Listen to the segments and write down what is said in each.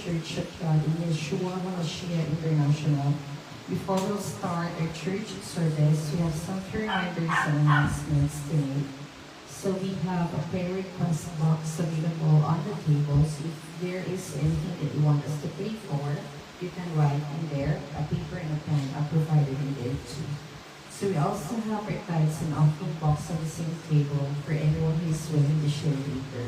Church of God in Yeshua HaMashiach International. Before we'll start our church service, we have some reminders and announcements to make. So we have a prayer request box available on the tables. If there is anything that you want us to pray for, you can write in there. A paper and a pen are provided in there too. So we also have our tithes and offering box on the same table for anyone who is willing to share later.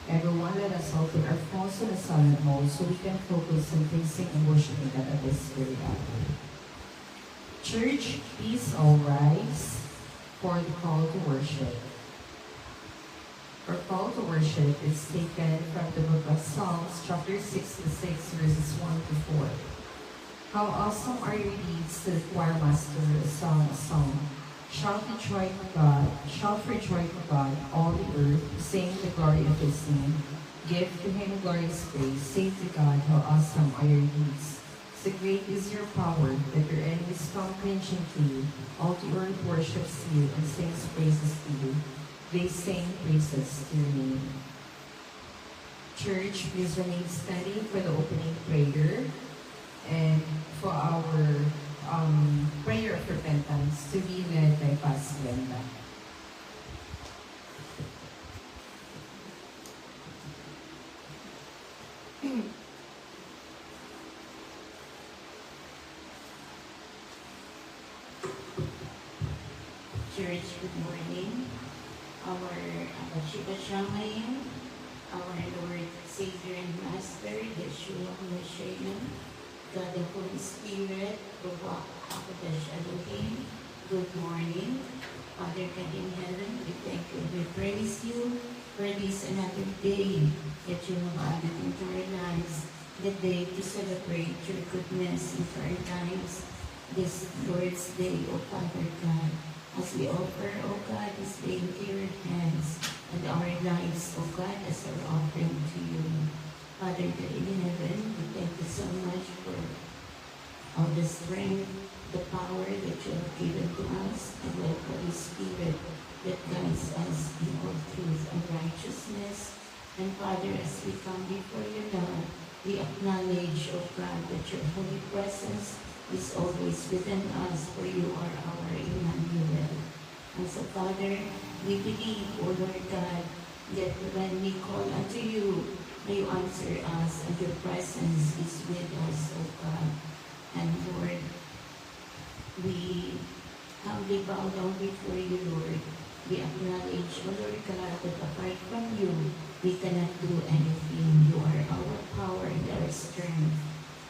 Everyone, let us all put our phones on a silent mode so we can focus on praising and worshiping God at this very hour. Church, please all rise for the call to worship. Our call to worship is taken from the book of Psalms, chapter 66, verses 1 to 4. How awesome are your deeds to the choir master, a song. Shout for joy to God, all the earth, sing the glory of his name. Give to him glorious praise, say to God, how awesome are your deeds. So great is your power, that your enemies come cringing to you. All the earth worships you and sings praises to you. They sing praises to your name. Church, please remain standing for the opening prayer and for our prayer of repentance to be led by Pastor Glenda. Church, good morning. Our Abba Shamayim, our Lord, Savior, and Master, Yeshua HaMashiach, God the Holy Spirit, Ruach HaKodesh Elohim, good morning. Father God in heaven, we thank you and we praise you for this another day that you have added into our lives, the day to celebrate your goodness into our lives, this Lord's Day, O Father God, as we offer, O God, this day into your hands and our lives, O God, as our offering to you. Father God in heaven, we thank you so much for all the strength, the power that you have given to us, and the Holy Spirit that guides us in all truth and righteousness. And Father, as we come before you now, we acknowledge, O God, that your holy presence is always within us, for you are our Emmanuel. And so, Father, we believe, O Lord God, that when we call unto you, may you answer us, and your presence is with us, O God. And Lord, we humbly bow down before you, Lord. We acknowledge, O Lord God, that apart from you, we cannot do anything. You are our power and our strength.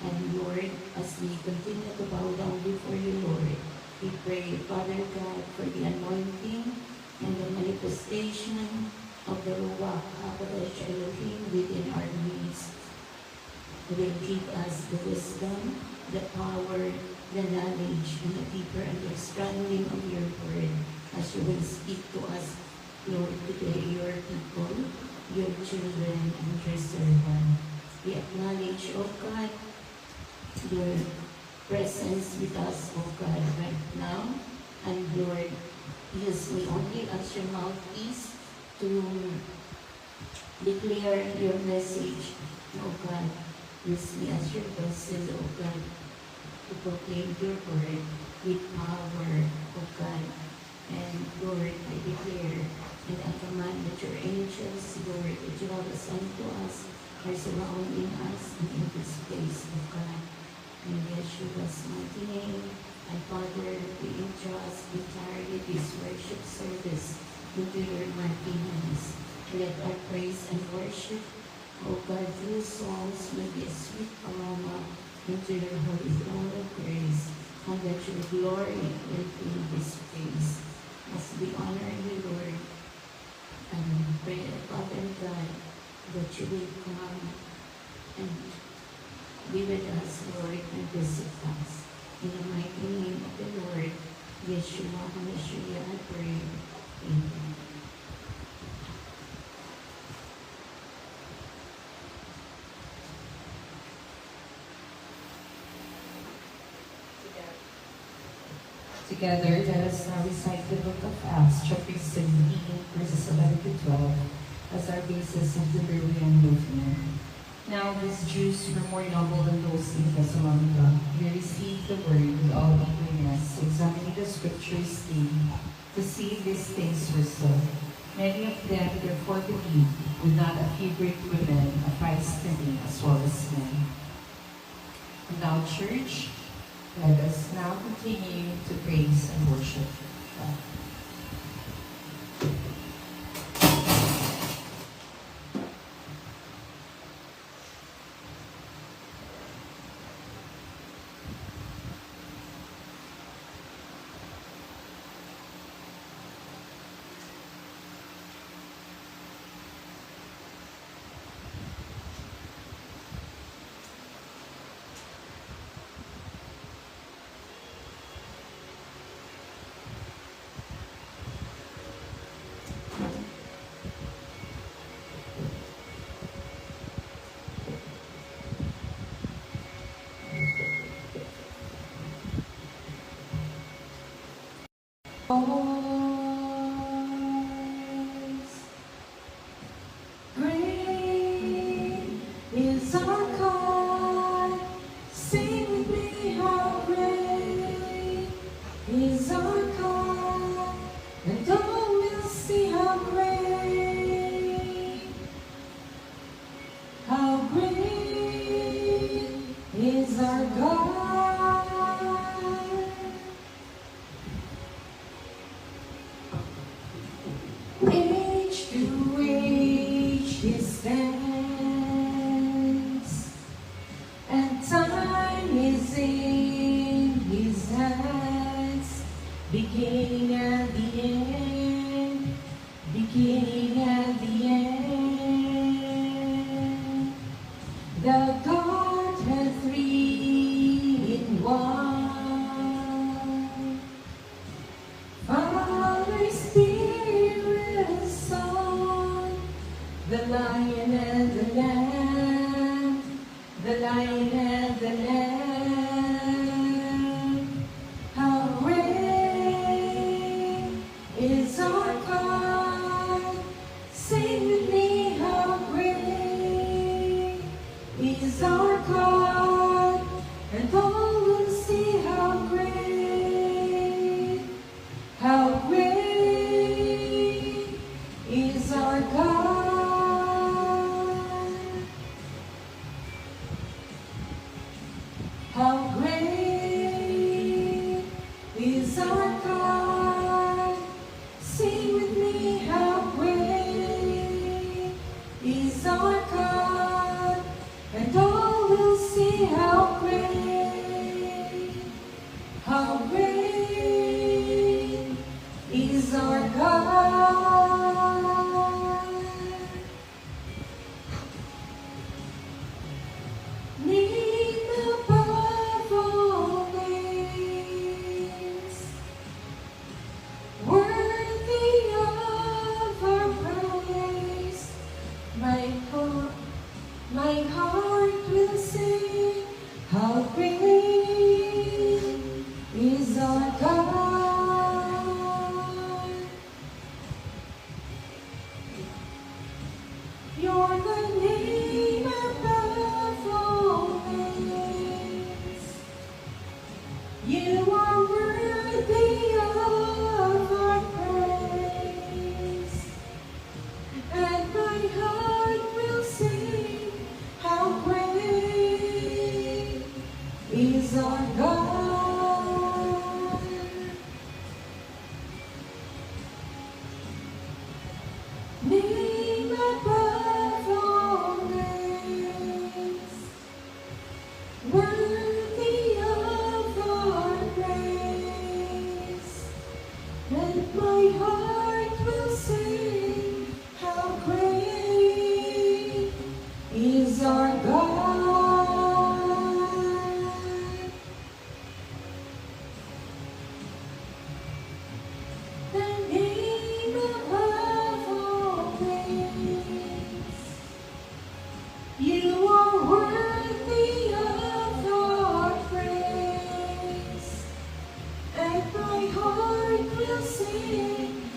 And Lord, as we continue to bow down before you, Lord, we pray, Father God, for the anointing and the manifestation of the Ruach HaKodesh Elohim within our midst. Will give us the wisdom, the power, the knowledge, and the deeper understanding of your word as you will speak to us, Lord, today, your people, your children, and your servant. We acknowledge, O God, your presence with us, O God, right now. And Lord, use me only as your mouthpiece to declare your message, O God. Use me as your vessel, O God, to proclaim your word with power, O God. And Lord, I declare and I command that your angels, Lord, that you have assigned to us, are surrounding us and in this place, O God. In Yeshua's mighty name, and Father, we entrust entirely this worship service into your mighty hands. Let our praise and worship, O God, through songs may be a sweet aroma into your holy throne of grace, and that your glory will fill this place. As we honor you, Lord, and pray, Father God, that you will come and be with us, Lord, and visit us. In the mighty name of the Lord, Yeshua HaMashiach, I pray. Amen. Together, let us now recite the book of Acts, chapter 17, verses 11 to 12, as our basis of the Berean movement. Now these Jews were more noble than those in Thessalonica. They received the word with all eagerness, examining the scriptures daily to see if these things were so. Many of them therefore believed, with not a few Greek women affirming as well as men. And now, church, let us now continue to praise and worship God. Great is our God. Sing with me, how great is our God, and all will see how great is our God. Age to age he stands, and time is in his hands. Beginning and the end, beginning and the end. The Godhead three in one. Father, Spirit, Son, the Lion and the Lamb, the Lion and the Lamb. How great is our God! Sing with me, how great is our God, and all will see how great is our God. How great is our God. Sing with me, how great is our God, and all will see how great is our God. Name above all names, worthy of our praise. My heart will sing, how great is our God. You're the name above all names. You are worthy of our praise. And my heart will sing, how great is our God. Name above all names, worthy of our praise. And my heart will sing, how great is our God. The name above all names. You are worthy of our praise, and my heart will sing,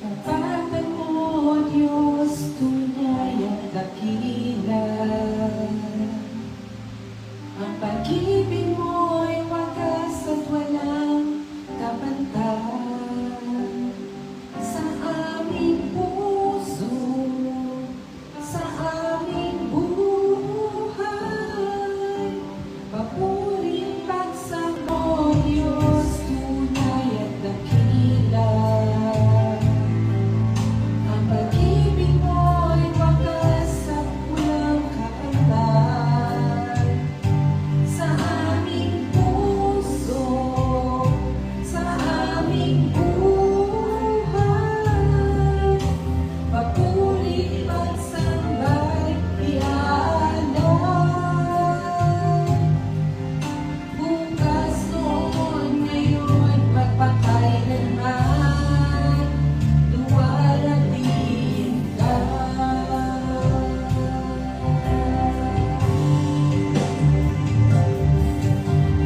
Katapatan mo, Diyos, tunay at dakila. Ang pag-ibig mo'y wagas at walang kabantay. Sa aming puso, sa aming buhay, papuring pagsamo, Diyos, tunay at dakila. Ang pag-ibig mo'y wagas at walang kabantay. Sa aming puso, sa aming buhay, papuri pagsambay iaalay. Bukas, noon, ngayon, magpakailanman, luwalhatian ka.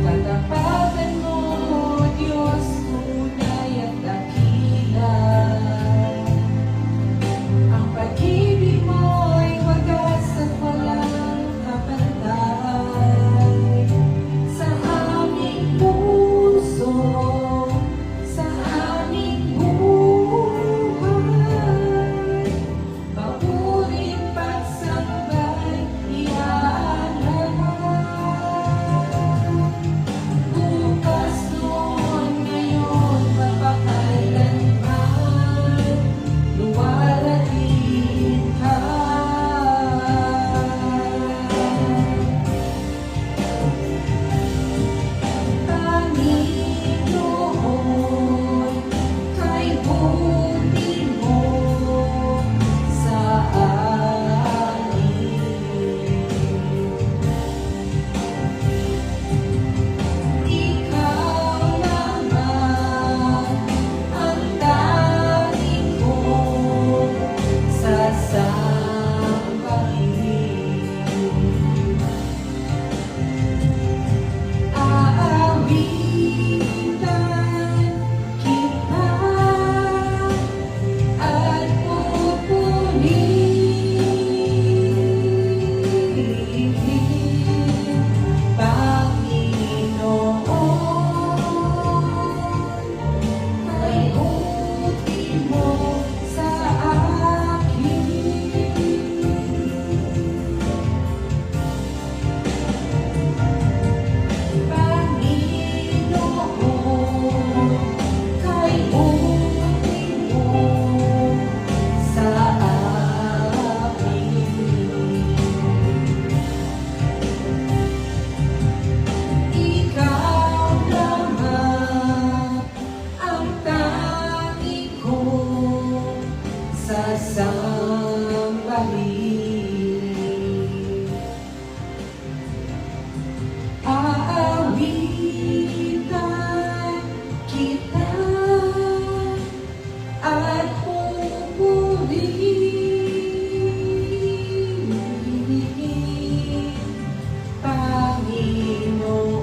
Katapatan mo, Diyos, tunay at dakila. Ang pag-ibig mo'y wagas at walang kabantay. Sa aming puso, sa aming buhay, papuring pagsambay iaalay. Bukas, noon, ngayon, magpakailanman, luwalhatian ka. Panginoon, kay buti mo sa amin. Ikaw lamang ang dating kong sasambahin. Aawitan kita at pupurihin, Panginoon, kay buti mo sa akin. Panginoon, kay buti mo sa amin. Ikaw lamang ang tanging kong sasambahin. Aawitan kita at pupurihin, Panginoon,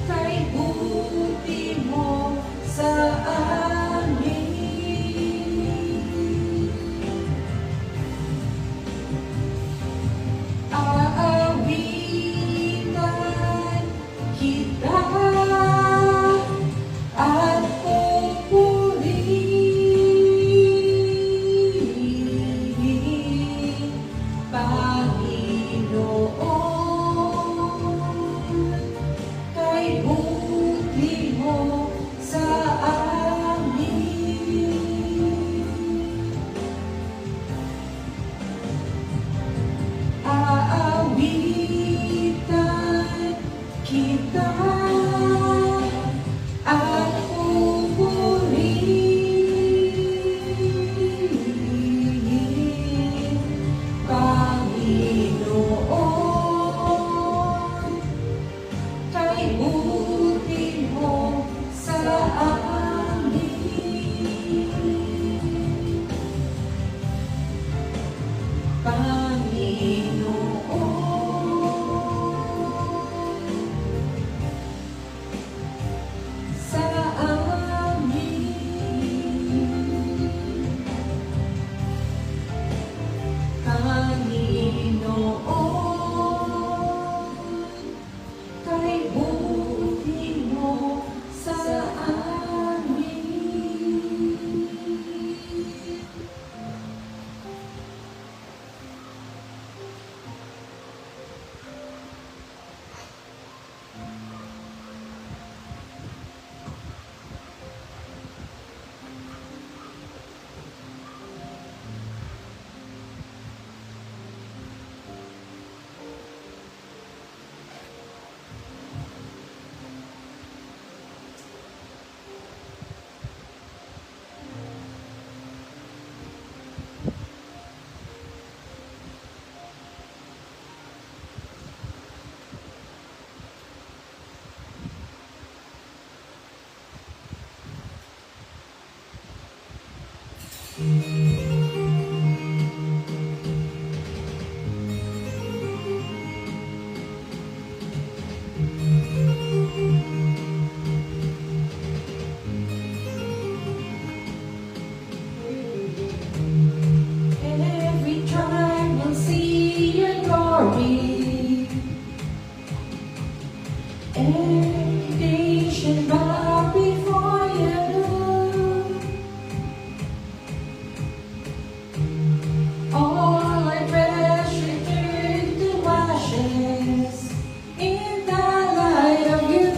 kay buti mo sa amin. Aawitan kita at pupurihin, Every tribe will see your glory. Every nation bow before you. All our treasure turned to ashes in the light of you.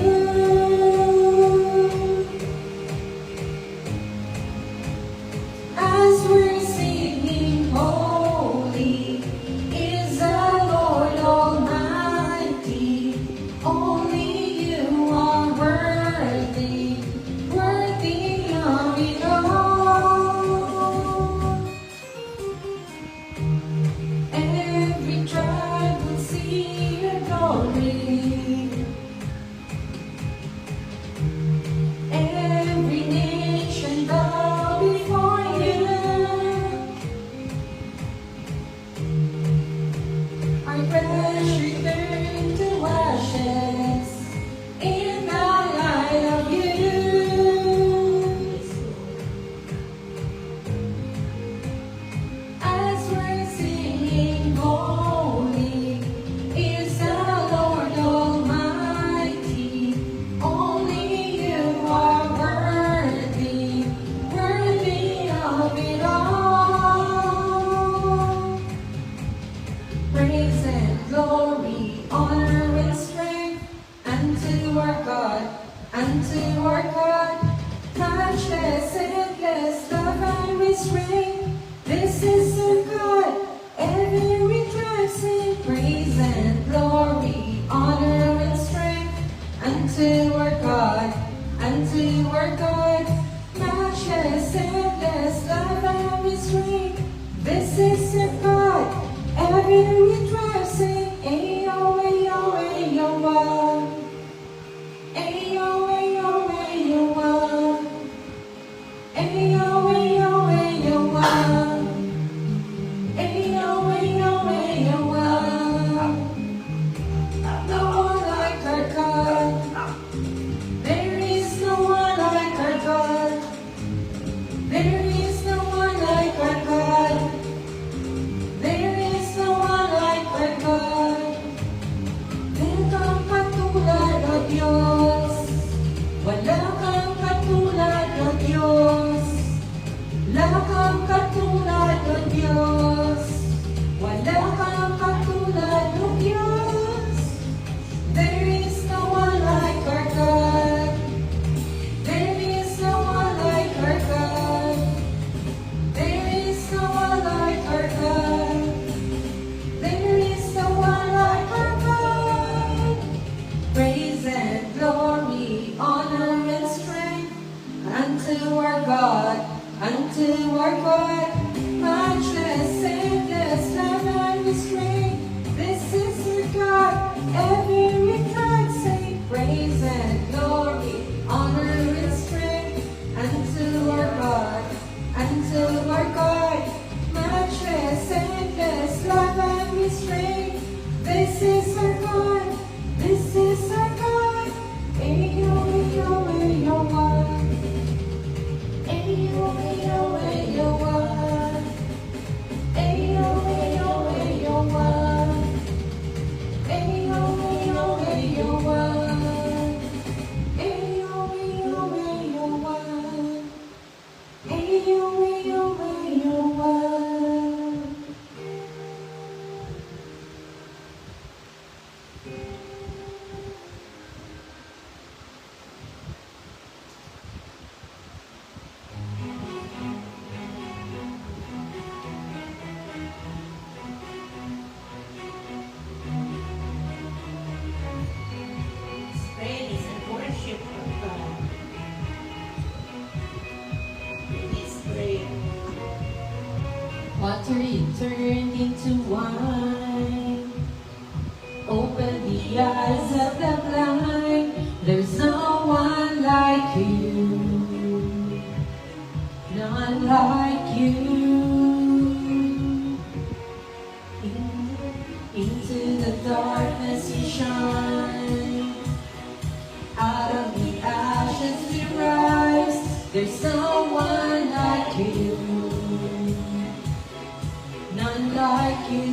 As we're singing, holy is the Lord Almighty. Only you are worthy, worthy of it all. Every tribe will see your glory. Every nation bow before you. Our treasure turned to ashes in the light of you. As we're singing, holy is the Lord Almighty. Only you are worthy, worthy of it all. Praise and glory, honor and strength unto our God, unto our God. Matchless, endless love and restraint. This is our God, every tribe sing. Praise and glory, honor and strength unto our God, unto our God. Matchless, endless love and restraint. This is our God, every tribe sing. Ayo, ayo, ayo, ah. Ayo, ayo, ayo, ah. Ayo, ayo, ayo, ah. Ayo, ayo, ayo, ah. No one like our God. There is no one like our God. There is no one like our God. There is no one like our God. Wala kang katulad o Diyos. Wala kang katulad o Diyos. Wala kang katulad o Diyos. Wala kang katulad o Diyos. There is no one like our God. There is no one like our God. There is no one like our God. There is no one like our God. Praise and glory, honor and strength unto our God, unto our God. Matchless, endless love and restraint. This is our God, every tribe sing. Praise and glory, honor and strength unto our God, unto our God. Matchless, endless love and restraint. This is our God, this is our God. Ayo, ayo, ayo, ah. Ayo, ayo, ayo, ah. Ayo, ayo, ayo, ah. Ayo, ayo, ayo, ah. Ayo, ayo, ayo, ah. Ayo, ayo, ayo, ah. Praise and worship of God. Let's pray. Water you turned into wine. Open the eyes of the blind. There's no one like you. None like you. no one like you, none like you.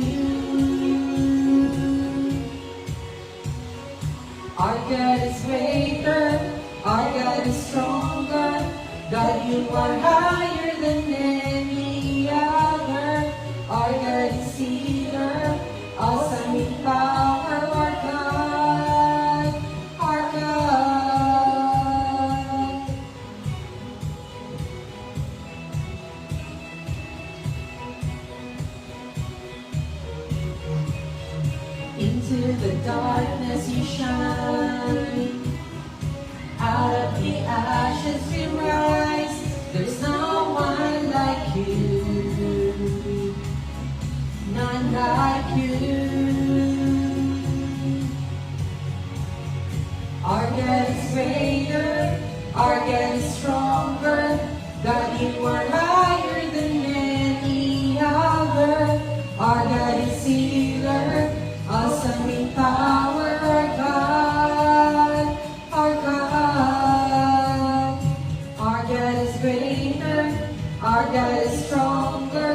Our God is greater, our God is stronger. God, you are higher than any other. Our God is healer, awesome in power. Our God, our God. Into the darkness you shine, out of the ashes we rise. There's no one like you, none like you. Our God is greater, our God is stronger. God, you are higher than any other. Our God is healer, awesome in power. Our God, our God. Our God is greater, our God is stronger.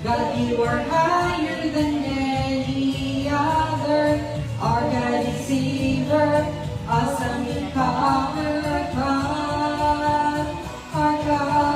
God, you are higher than any other. Our God is healer, awesome in power. Our God, our God.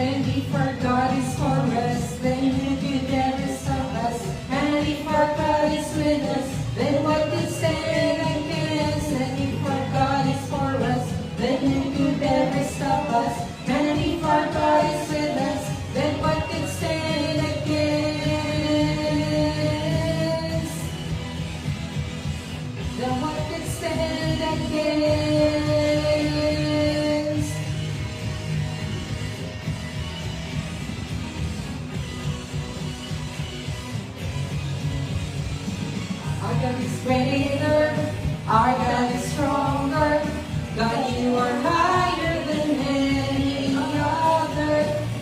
And if our God is for us, then who could ever stop us? And if our God is with us, then what could stand against? And if our God is for us, then who could ever stop us? And if our God is with us, then what could stand against? Then what could stand against? Our God is greater, our God is stronger. God, you are higher than any other.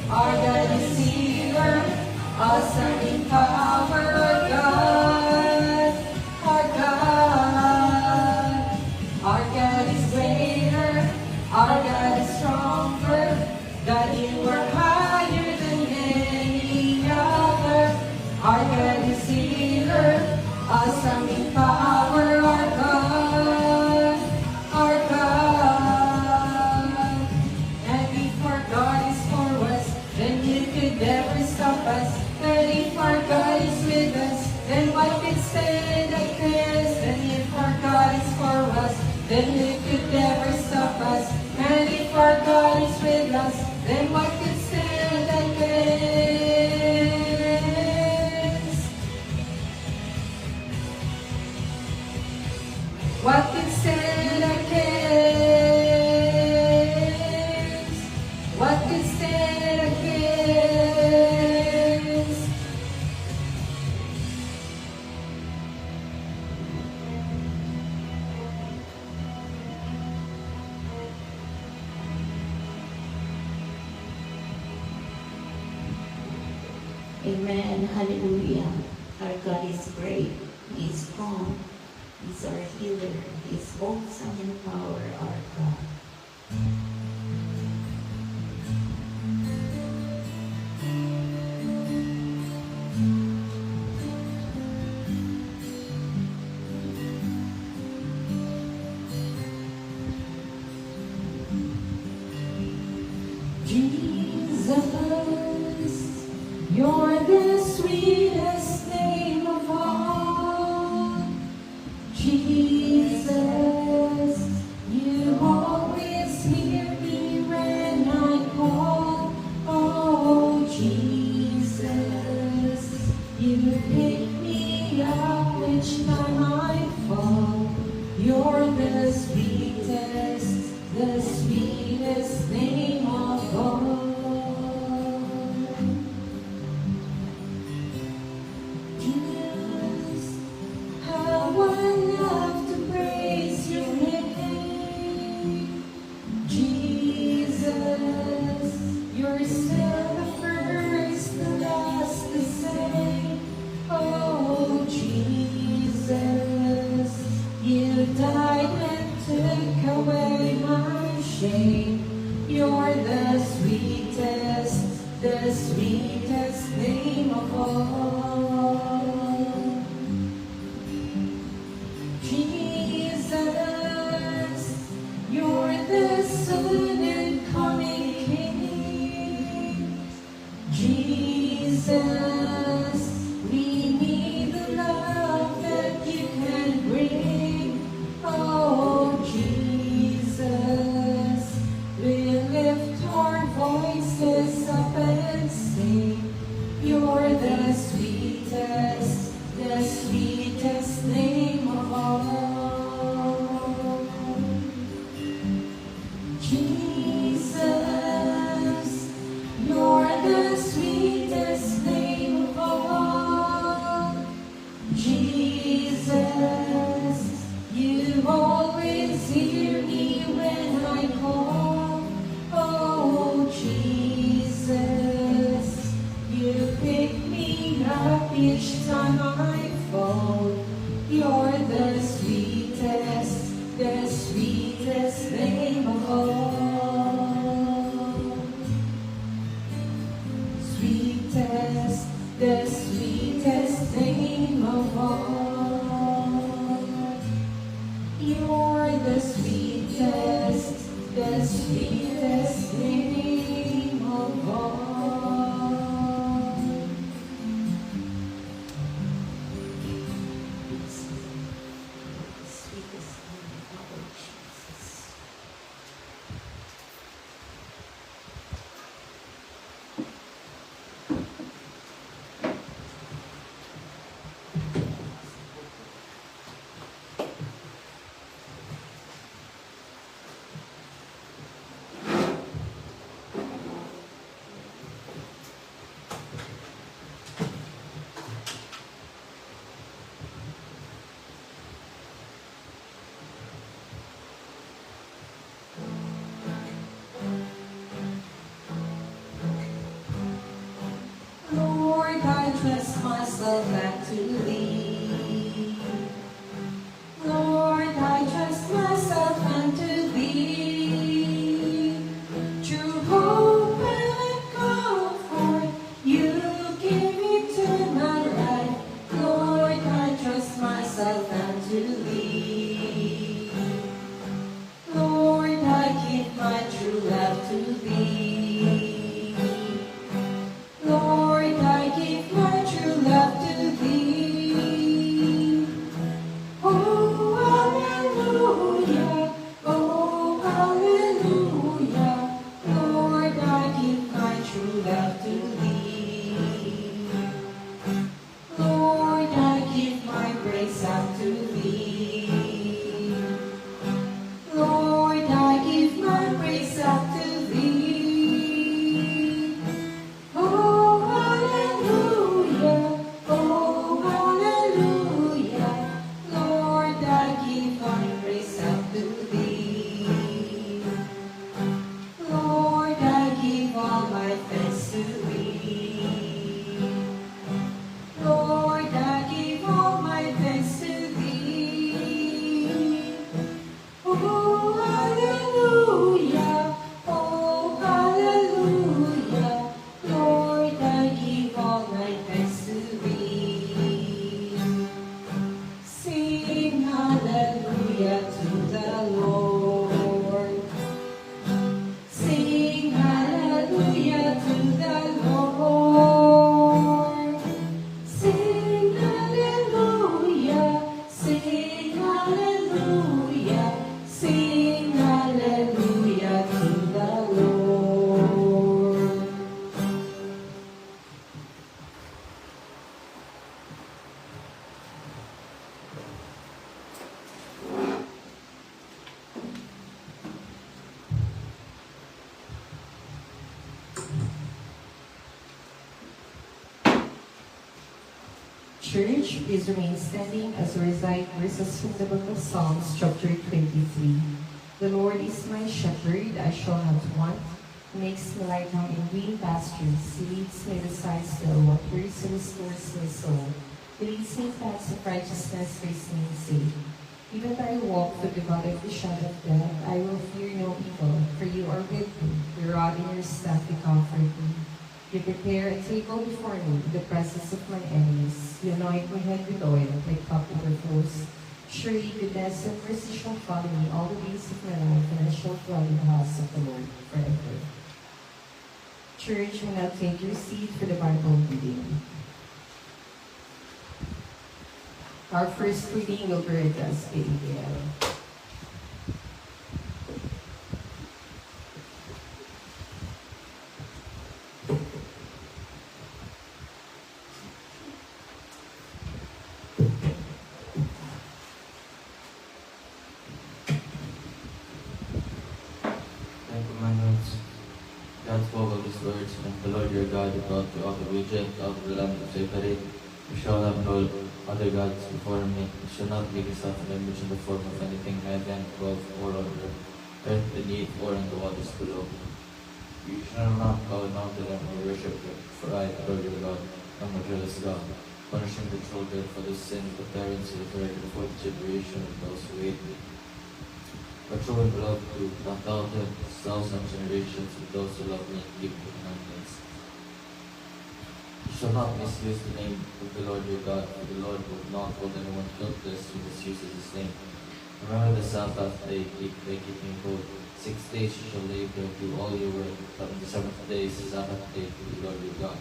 Our God is healer, awesome in power. Our God, our God. Our God is greater, our God is stronger. God, you are higher than any other. Our God is healer, awesome in power. Our God, our God. And if our God is for us, then you could never stop us. And if our God is with us, then what could stand against? And if our God is for us, then you could never stop us. And if our God is with us, then what could stand against? What could stand against? What could stand against? Amen. Hallelujah. Our God is great. He is strong. He's our healer. He's awesome in power, our God. Jesus, you're the sweetest name of all. Jesus, you always hear me when I call. Oh, Jesus, you pick me up each time I fall. You're the sweetest name of all. Jesus, how I love to praise your died and took away my shame. You're the sweetest name of all. Jesus, you're the soon and coming King. Jesus, we need the love that you can bring. Oh, Jesus, we lift our voices up and sing. You're the sweetest name of all. Jesus, you're the sweetest name of all. Jesus, you always hear me when I call. Oh, Jesus, you pick me up each time I fall. You're the sweetest name of all. The sweetest name of all. You're the sweetest name of all. Sweetest name of all, Jesus. Lord, I trust myself and to Thee. Lord, I trust myself and to Thee. True hope and comfort, You give eternal life. Lord, I trust myself and to Thee. Lord, I give my true love to Thee. Lord, I give my true love to Thee. Oh, hallelujah, oh, hallelujah. Lord, I give my true love to Thee. Lord, I give my grace unto Thee. Lord, I give my praise unto Thee. Oh, hallelujah, oh, hallelujah. Lord, I give my praise unto Thee. Lord, I give all my thanks to Thee. Lord, I give all my thanks to Thee. Oh, hallelujah, oh, hallelujah. Lord, I give all my thanks to Thee. Sing hallelujah to the Lord. Sing hallelujah to the Lord. Sing hallelujah, sing hallelujah, sing hallelujah to the Lord. Church, please remain standing as we recite verses from the book of Psalms, chapter 23. The Lord is my shepherd, I shall not want. He makes me lie down in green pastures. He leads me beside still waters. He restores my soul. He leads me in paths of righteousness for His name's sake. Even though I walk through the valley of the shadow of death, I will fear no evil, for you are with me. Your rod and your staff, they comfort me. You prepare a table before me in the presence of my enemies. You anoint my head with oil, my cup overflows. Surely goodness and mercy shall follow me all the days of my life, and I shall dwell in the house of the Lord forever. Church, will now take your seat for the Bible reading. Our first reading will be read as ADL. God spoke of these words, and the Lord your God brought you out of Egypt, out of the land of slavery. You shall have no other gods before me. You shall not make yourself an image in the form of anything in heaven, above, or on earth beneath, or in the waters below. You shall not bow down to them or worship them, for I, the Lord your God, am a jealous God, punishing the children for the sin of the parents to the third and fourth generation of those who hate me. But showing love to 1,000 generations of those who love me and keep the commandments. You shall not misuse the name of the Lord your God, for the Lord will not hold anyone guiltless who misuses his name. Remember the Sabbath day, keeping holy. 6 days you shall labor and do all your work, but on the seventh day is the Sabbath day to the Lord your God.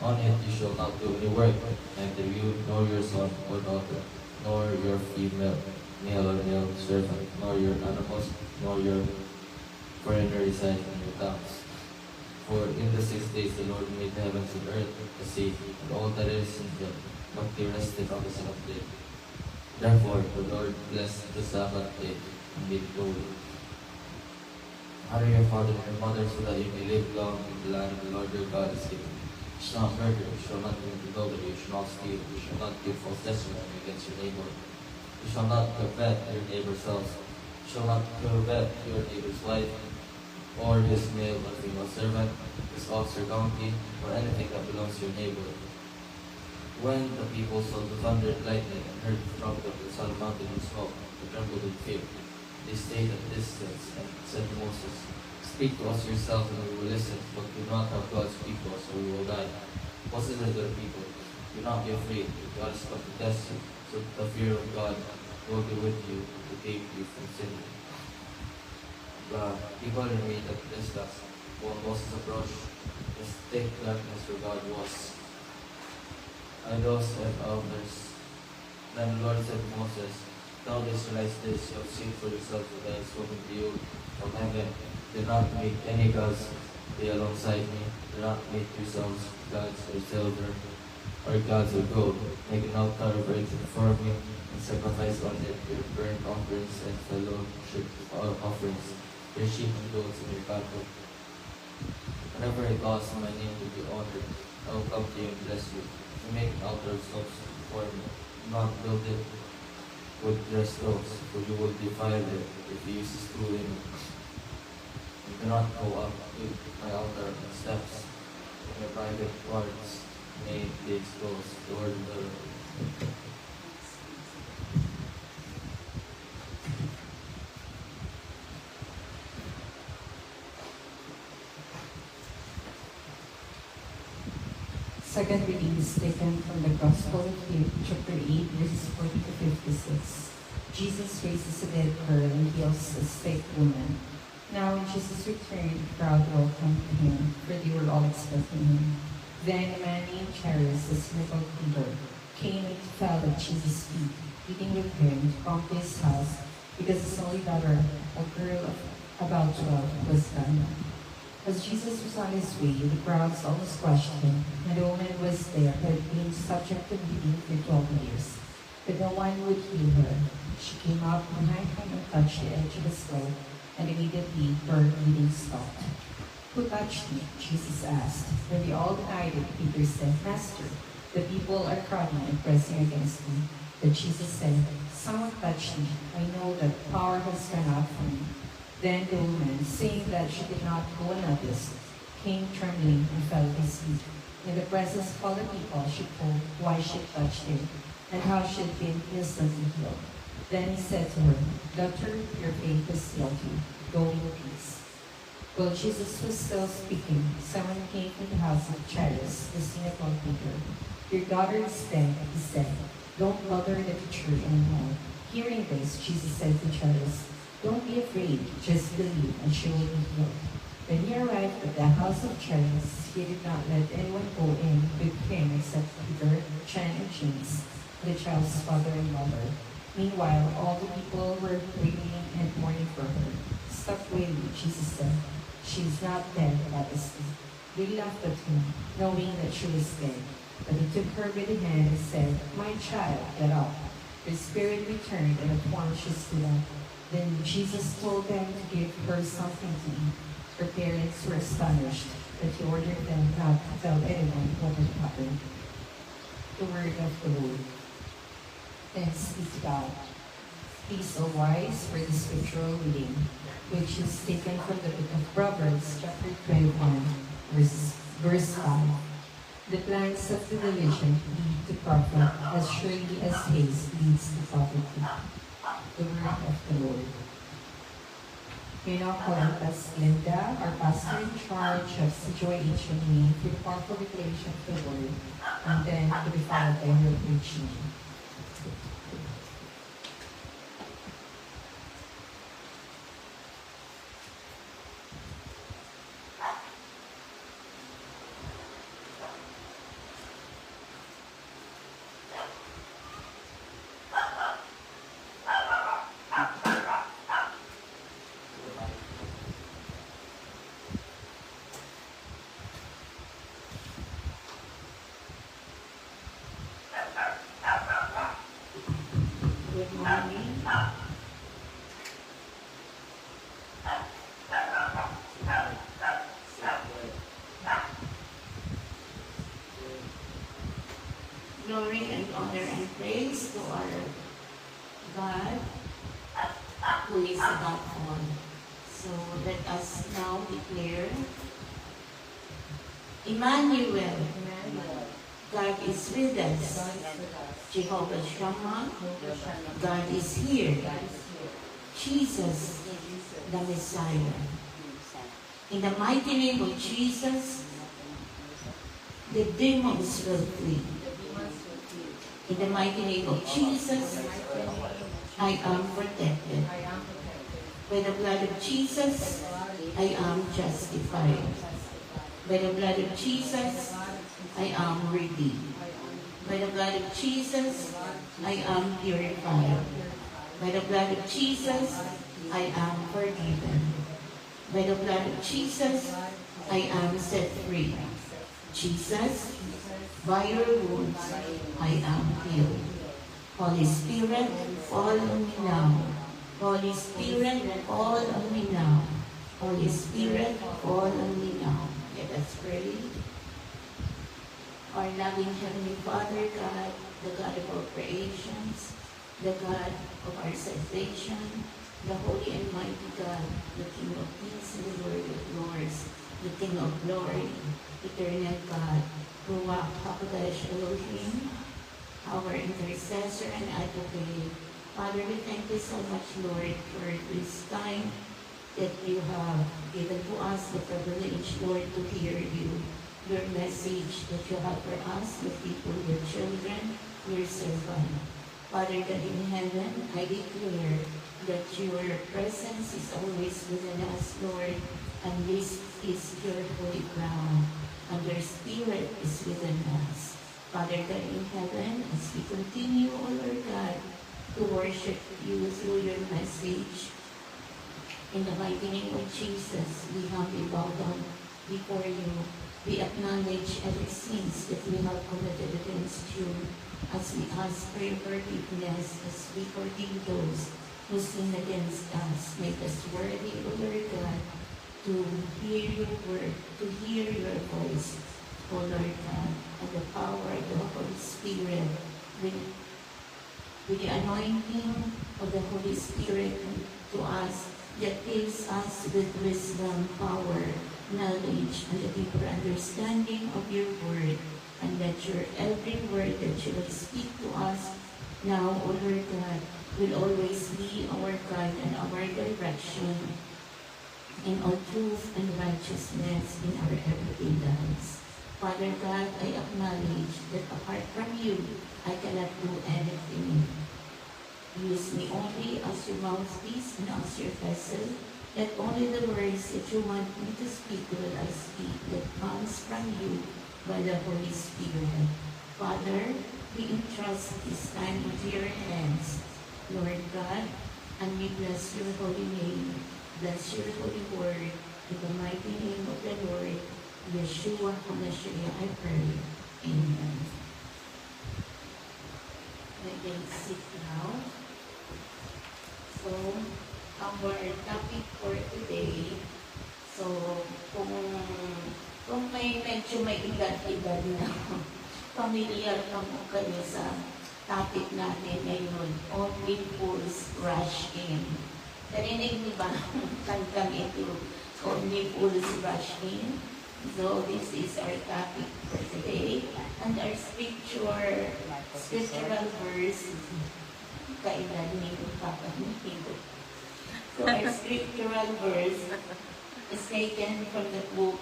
On it you shall not do any work, neither you, nor your son or daughter, nor your female, male or male servant, nor your animals, nor your foreigner residing in your towns. For in the 6 days the Lord made the heavens and earth, the sea, and all that is in them, but he rested on the seventh day. Therefore the Lord blessed the Sabbath day and made it holy. Honor your father and your mother, so that you may live long in the land the Lord your God is giving you. You shall not murder, you shall not commit adultery, you shall not steal, you shall not give false testimony against your neighbor. You shall not covet your neighbor's house. You shall not covet your neighbor's wife, or his male or female servant, his ox or donkey, or anything that belongs to your neighbor. When the people saw the thunder and lightning and heard the trumpet and saw the mountain and smoke, they trembled in fear. They stayed at a distance and said to Moses, "Speak to us yourself and we will listen, but do not have God speak to us or we will die." Moses said to the people, "Do not be afraid, God has come to test you, so the fear of God will be with you to keep you from sinning." The people remained at a distance. When Moses approached, the thick darkness where God was, idols and altars. Then the Lord said to Moses, "Tell the Israelites this, you have seen for yourselves what I have spoken to you from heaven. Do not make any gods be alongside me. Do not make yourselves gods of silver or gods of gold. Make an altar of earth before me, and sacrifice on it your burnt offerings and fellowship offerings, your sheep and goats and your cattle. Whenever I cause my name to be honored, I will come to you and bless you. If you make an altar of stones before me, do not build it with their stones, for you will defile it if you use stone. And do not go up to my altar and steps in your private parts may be exposed toward the Lord." Second reading is taken from the Gospel of Luke, chapter 8, verses 40 to 56. Jesus raises a dead girl and heals a sick woman. Now when Jesus returned, the crowd welcomed him, for they were all expecting him. Then a man named Jairus, a synagogue leader, came and fell at Jesus' feet, pleading with him to come to his house, because his only daughter, a girl of about 12, was dying. As Jesus was on his way, the crowds almost crushed him, and a woman was there who had been subject to bleeding for 12 years. But no one would heal her. She came up behind him and touched the edge of his cloak, and immediately her bleeding stopped. "Who touched me?" Jesus asked. When they all denied it, Peter said, "Master, the people are crowding and pressing against me." But Jesus said, "Someone touched me. I know that power has gone out from me." Then the woman, seeing that she did not go unnoticed, came trembling and fell at his feet. In the presence of all the people, she told why she touched him and how she had been instantly healed. Then he said to her, Daughter, your faith has healed you. Go in peace. While Jesus was still speaking, someone came from the house of Jairus, the synagogue leader. Your daughter is dead, he said. Don't bother the teacher anymore. Hearing this, Jesus said to Jairus, Don't be afraid, just believe, and she will be healed. When he arrived at the house of Jairus, he did not let anyone go in with him except Peter, John, and James, the child's father and mother. Meanwhile, all the people were wailing and mourning for her. Stop wailing, Jesus said. She is not dead, but asleep. They laughed at him, knowing that she was dead. But he took her by the hand and said, My child, get up. Her spirit returned, and at once she stood up. Then Jesus told them to give her something to eat. Her parents were astonished, but he ordered them not to tell anyone what had happened. The word of the Lord. Thanks be to God. Please, all rise for the scriptural reading, which is taken from the book of Proverbs, chapter 21, verse 5. The plans of the diligent lead to profit as surely as haste leads to poverty. The word of the Lord. We now call on Pastor Linda, our pastor in charge of CJHME, for the powerful declaration of the word, and then to be followed by her preaching. Good morning. Glory and honor and praise to our God, who is above all. So let us now declare, Emmanuel, God is with us. Jehovah Shammah, God is here. Jesus, the Messiah. In the mighty name of Jesus, the demons will flee. In the mighty name of Jesus, I am protected. By the blood of Jesus, I am justified. By the blood of Jesus, I am redeemed. By the blood of Jesus, I am purified. By the blood of Jesus, I am forgiven. By the blood of Jesus, I am set free. Jesus, by your wounds, I am healed. Holy Spirit, fall on me now. Holy Spirit, fall on me now. Holy Spirit, fall on me now. Let us pray. Our loving Heavenly Father, God, the God of all creations, the God of our salvation, the Holy and Mighty God, the King of Kings and the Lord of Lords, the King of Glory, Eternal God, Ruach HaKodesh Elohim, our intercessor and advocate. Father, we thank you so much, Lord, for this time that you have given to us the privilege, Lord, to hear you, your message that you have for us, the people, your children, your servant. Father God in heaven, I declare that your presence is always within us, Lord, and this is your holy ground, and your spirit is within us. Father God in heaven, as we continue, O Lord God, to worship you through your message, in the mighty name of Jesus, we humbly bow down before you. We acknowledge every sins that we have committed against you, as we ask for your forgiveness, as we forgive those who sin against us. Make us worthy, O Lord God, to hear your word, to hear your voice, O Lord God, and the power of the Holy Spirit, with the anointing of the Holy Spirit to us, that gives us with wisdom, power, knowledge, and a deeper understanding of your word, and that your every word that you will speak to us now, O Lord God, will always be our guide and our direction in all truth and righteousness in our everyday lives. Father God, I acknowledge that apart from you, I cannot do anything. Use me only as your mouthpiece and as your vessel, that only the words that you want me to speak will I speak that comes from you by the Holy Spirit. Father, we entrust this time into your hands, Lord God, and we bless your holy name, bless your holy word, in the mighty name of the Lord, Yeshua HaMashiach, I pray. Amen. We can sit now. So, our topic for today, so kung may medyo may edad-edad na, familiar ka mo kayo sa topic natin ngayon, only fools rush in. Narinig niyo ba kantang ito, only fools rush in? So this is our topic for today, and our scriptural verse, kaedad ni Papa Nito. So our scriptural verse is taken from the book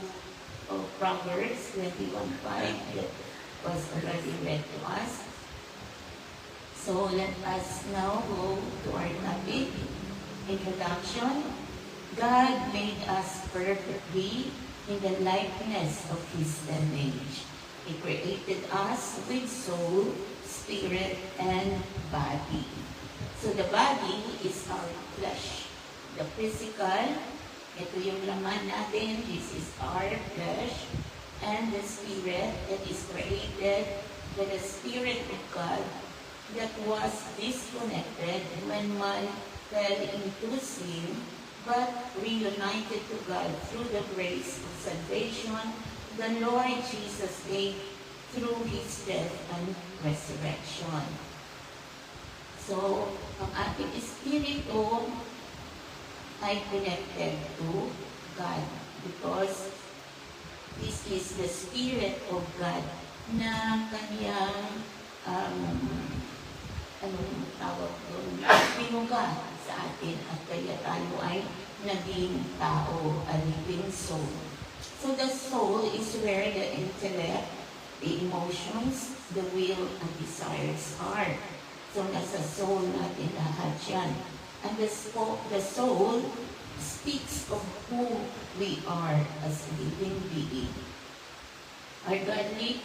of Proverbs 21:5 that was already read to us. So let us now go to our topic. Introduction. God made us perfectly in the likeness of His image. He created us with soul, spirit, and body. So the body is our flesh. The physical, ito yung laman natin, this is our flesh. And the spirit that is created by the Spirit of God that was disconnected when man fell into sin, but reunited to God through the grace of salvation the Lord Jesus gave through His death and resurrection. So, ang ating espiritu ay connected to God because this is the Spirit of God na kanyang anong tawag doon, pinuga sa atin at kaya tayo ay naging tao, a living soul. So the soul is where the intellect, the emotions, the will, and desires are. So nasa soul natin lahat yan. And the soul speaks of who we are as a living being. A godly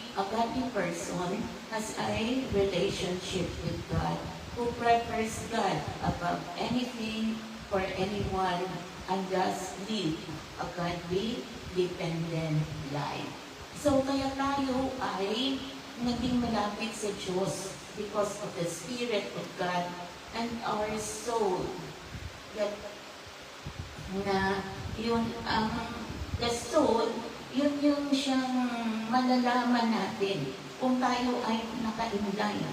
person has a relationship with God who prefers God above anything or anyone and thus live a godly, dependent life. So kaya tayo ay naging malapit sa Diyos because of the Spirit of God and our soul. That na yun ang the soul, yun yung siyang malalaman natin kung tayo ay naka-inline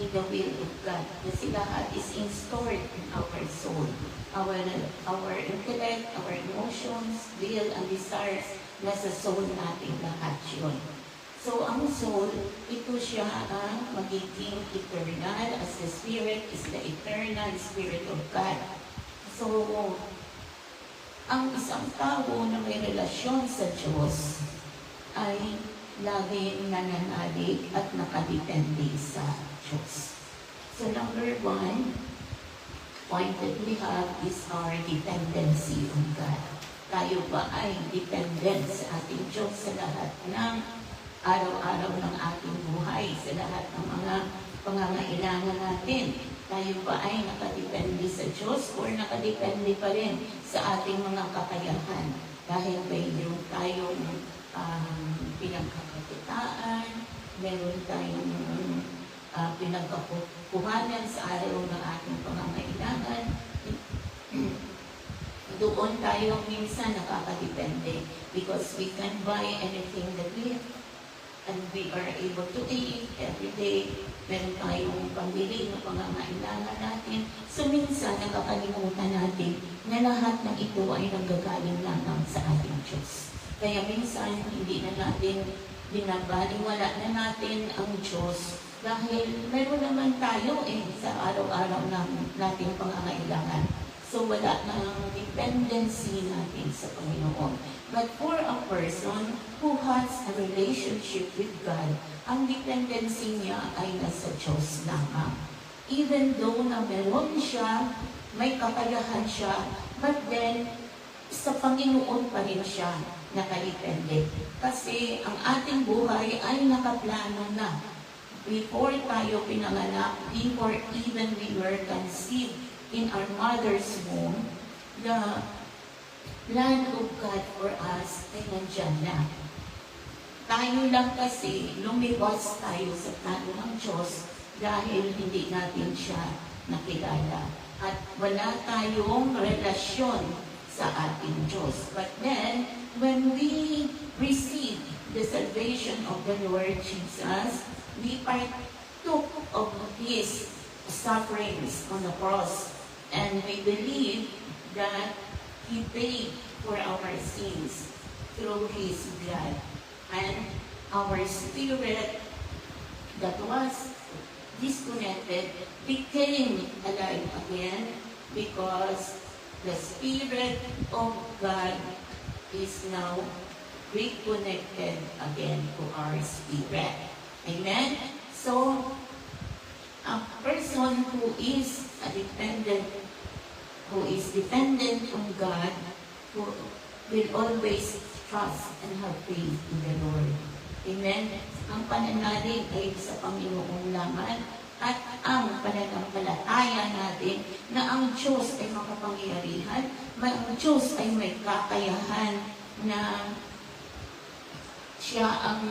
in the will of God. Kasi lahat is stored in our soul. Our intellect, our emotions, will, and desires, nasa soul natin lahat yun. So ang soul, ito siya ang magiging eternal as the Spirit is the eternal Spirit of God. So, ang isang tao na may relasyon sa Diyos ay laging nananalig at nakadepende sa Diyos. So number 1, point that we have is our dependency on God. Tayo ba ay dependent sa ating Diyos sa lahat ng araw-araw ng ating buhay, sa lahat ng mga pangangailangan natin? Tayo ba ay nakadepende sa Diyos or nakadepende pa rin sa ating mga kakayahan? Dahil mayroon tayong pinagkakakitaan, meron tayong pinagkakuhanan sa araw ng ating pangangailangan. Doon tayo minsan nakakadepende because we can buy anything that we have. And we are able to eat every day. Meron tayong pambili ng pangangailangan natin. So minsan, nakakalimutan natin na lahat ng ito ay nanggagaling lamang sa ating Diyos. Kaya minsan, hindi na natin binabaliwala na natin ang Diyos Dahil meron naman tayo sa araw-araw nating pangangailangan. So wala nang dependency natin sa Panginoon. But for a person who has a relationship with God, ang dependency niya ay nasa Diyos lamang. Even though na meron siya, may kakayahan siya, but then sa Panginoon pa rin siya nakadepende. Kasi ang ating buhay ay nakaplano na. Before tayo pinanganak, before even we were conceived in our mother's womb, the plan of God for us ay nandyan na. Tayo lang kasi lumibas tayo sa plano ng Diyos dahil hindi natin siya nakilala. At wala tayong relasyon sa ating Diyos. But then, when we receive the salvation of the Lord Jesus, we partook of His sufferings on the cross. And we believe that He paid for our sins through His blood. And our spirit that was disconnected became alive again because the Spirit of God is now reconnected again to our spirit. Amen? So, a person who is dependent on God, who will always trust and have faith in the Lord. Amen? Ang pananalig ay sa Panginoon lamang at ang pananampalataya natin na ang Diyos ay makapangyarihan, ang Diyos ay may kakayahan na siya ang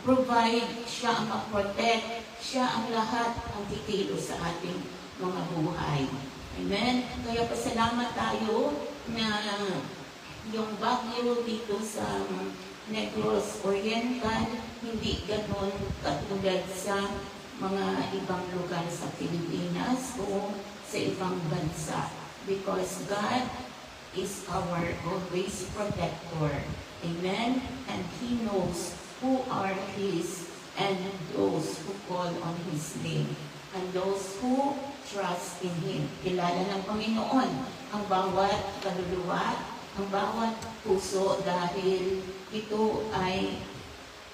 provide, siya ang mag-protect, siya ang lahat ang titilo sa ating mga buhay. Amen? Kaya pasalamat tayo na yung Baguio dito sa Negros Oriental, hindi ganon katulad sa mga ibang lugar sa Pilipinas o sa ibang bansa. Because God is our always protector. Amen? And He knows who are His and those who call on His name and those who trust in Him. Kilala ng Panginoon ang bawat kaluluwa, ang bawat puso dahil ito ay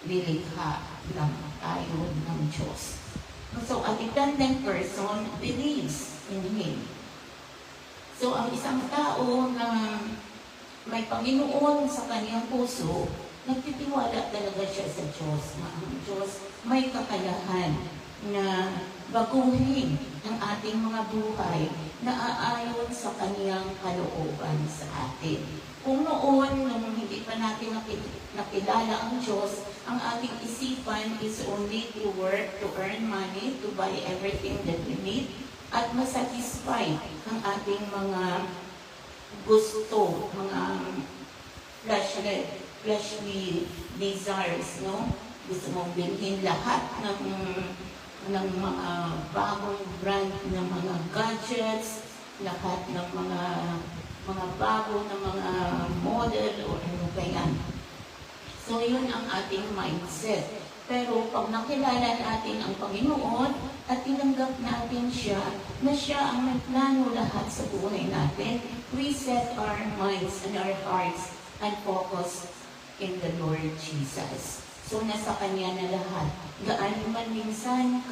nilikha lang tayo ng Diyos. So, a dependent person believes in Him. So, ang isang tao na may Panginoon sa kanyang puso, nagtitiwala talaga siya sa Diyos, na ang Diyos may kakayahan na baguhin ang ating mga buhay na aayon sa kanyang kalooban sa atin. Kung noon, nung hindi pa natin nakilala ang Diyos, ang ating isipan is only to work, to earn money, to buy everything that we need, at masatisfy ang ating mga gusto, mga fleshly desires, no? Gusto mong bilhin lahat ng mga bagong brand ng mga gadgets, lahat ng mga bago na mga model o ano kaya. So, yun ang ating mindset. Pero pag nakilala natin ang Panginoon at tinanggap natin siya, na siya ang may plano lahat sa buhay natin, we set our minds and our hearts and focus in the Lord Jesus. So, nasa Kanya na lahat. Gaano man minsan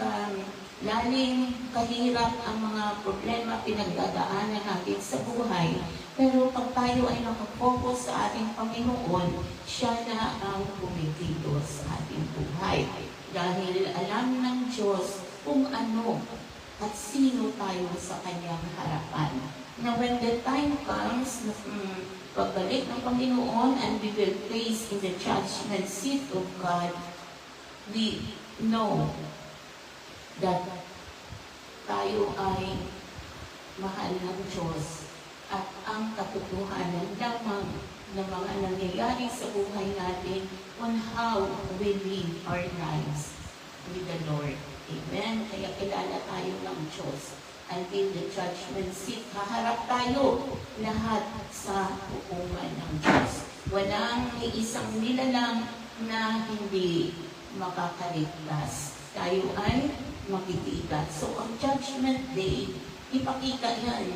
lalim, kahirap ang mga problema pinagdadaanan natin sa buhay, pero pag tayo ay nakafocus sa ating Panginoon, siya na ang kumitilos sa ating buhay. Dahil alam ng Diyos kung ano at sino tayo sa Kanyang harapan. Now, when the time comes, pagbalik ng Panginoon and we will place in the judgment seat of God, we know that tayo ay mahal ng Diyos at ang katotohanan lamang ng mga nangyayari sa buhay natin on how we live our lives with the Lord. Amen? Kaya kilala tayo ng Diyos. Until the judgment seat, haharap tayo lahat sa hukuman ng Diyos. Walang isang nilalang na hindi makakaligtas. Tayo ay makikita. So, ang Judgment Day, ipakita yan.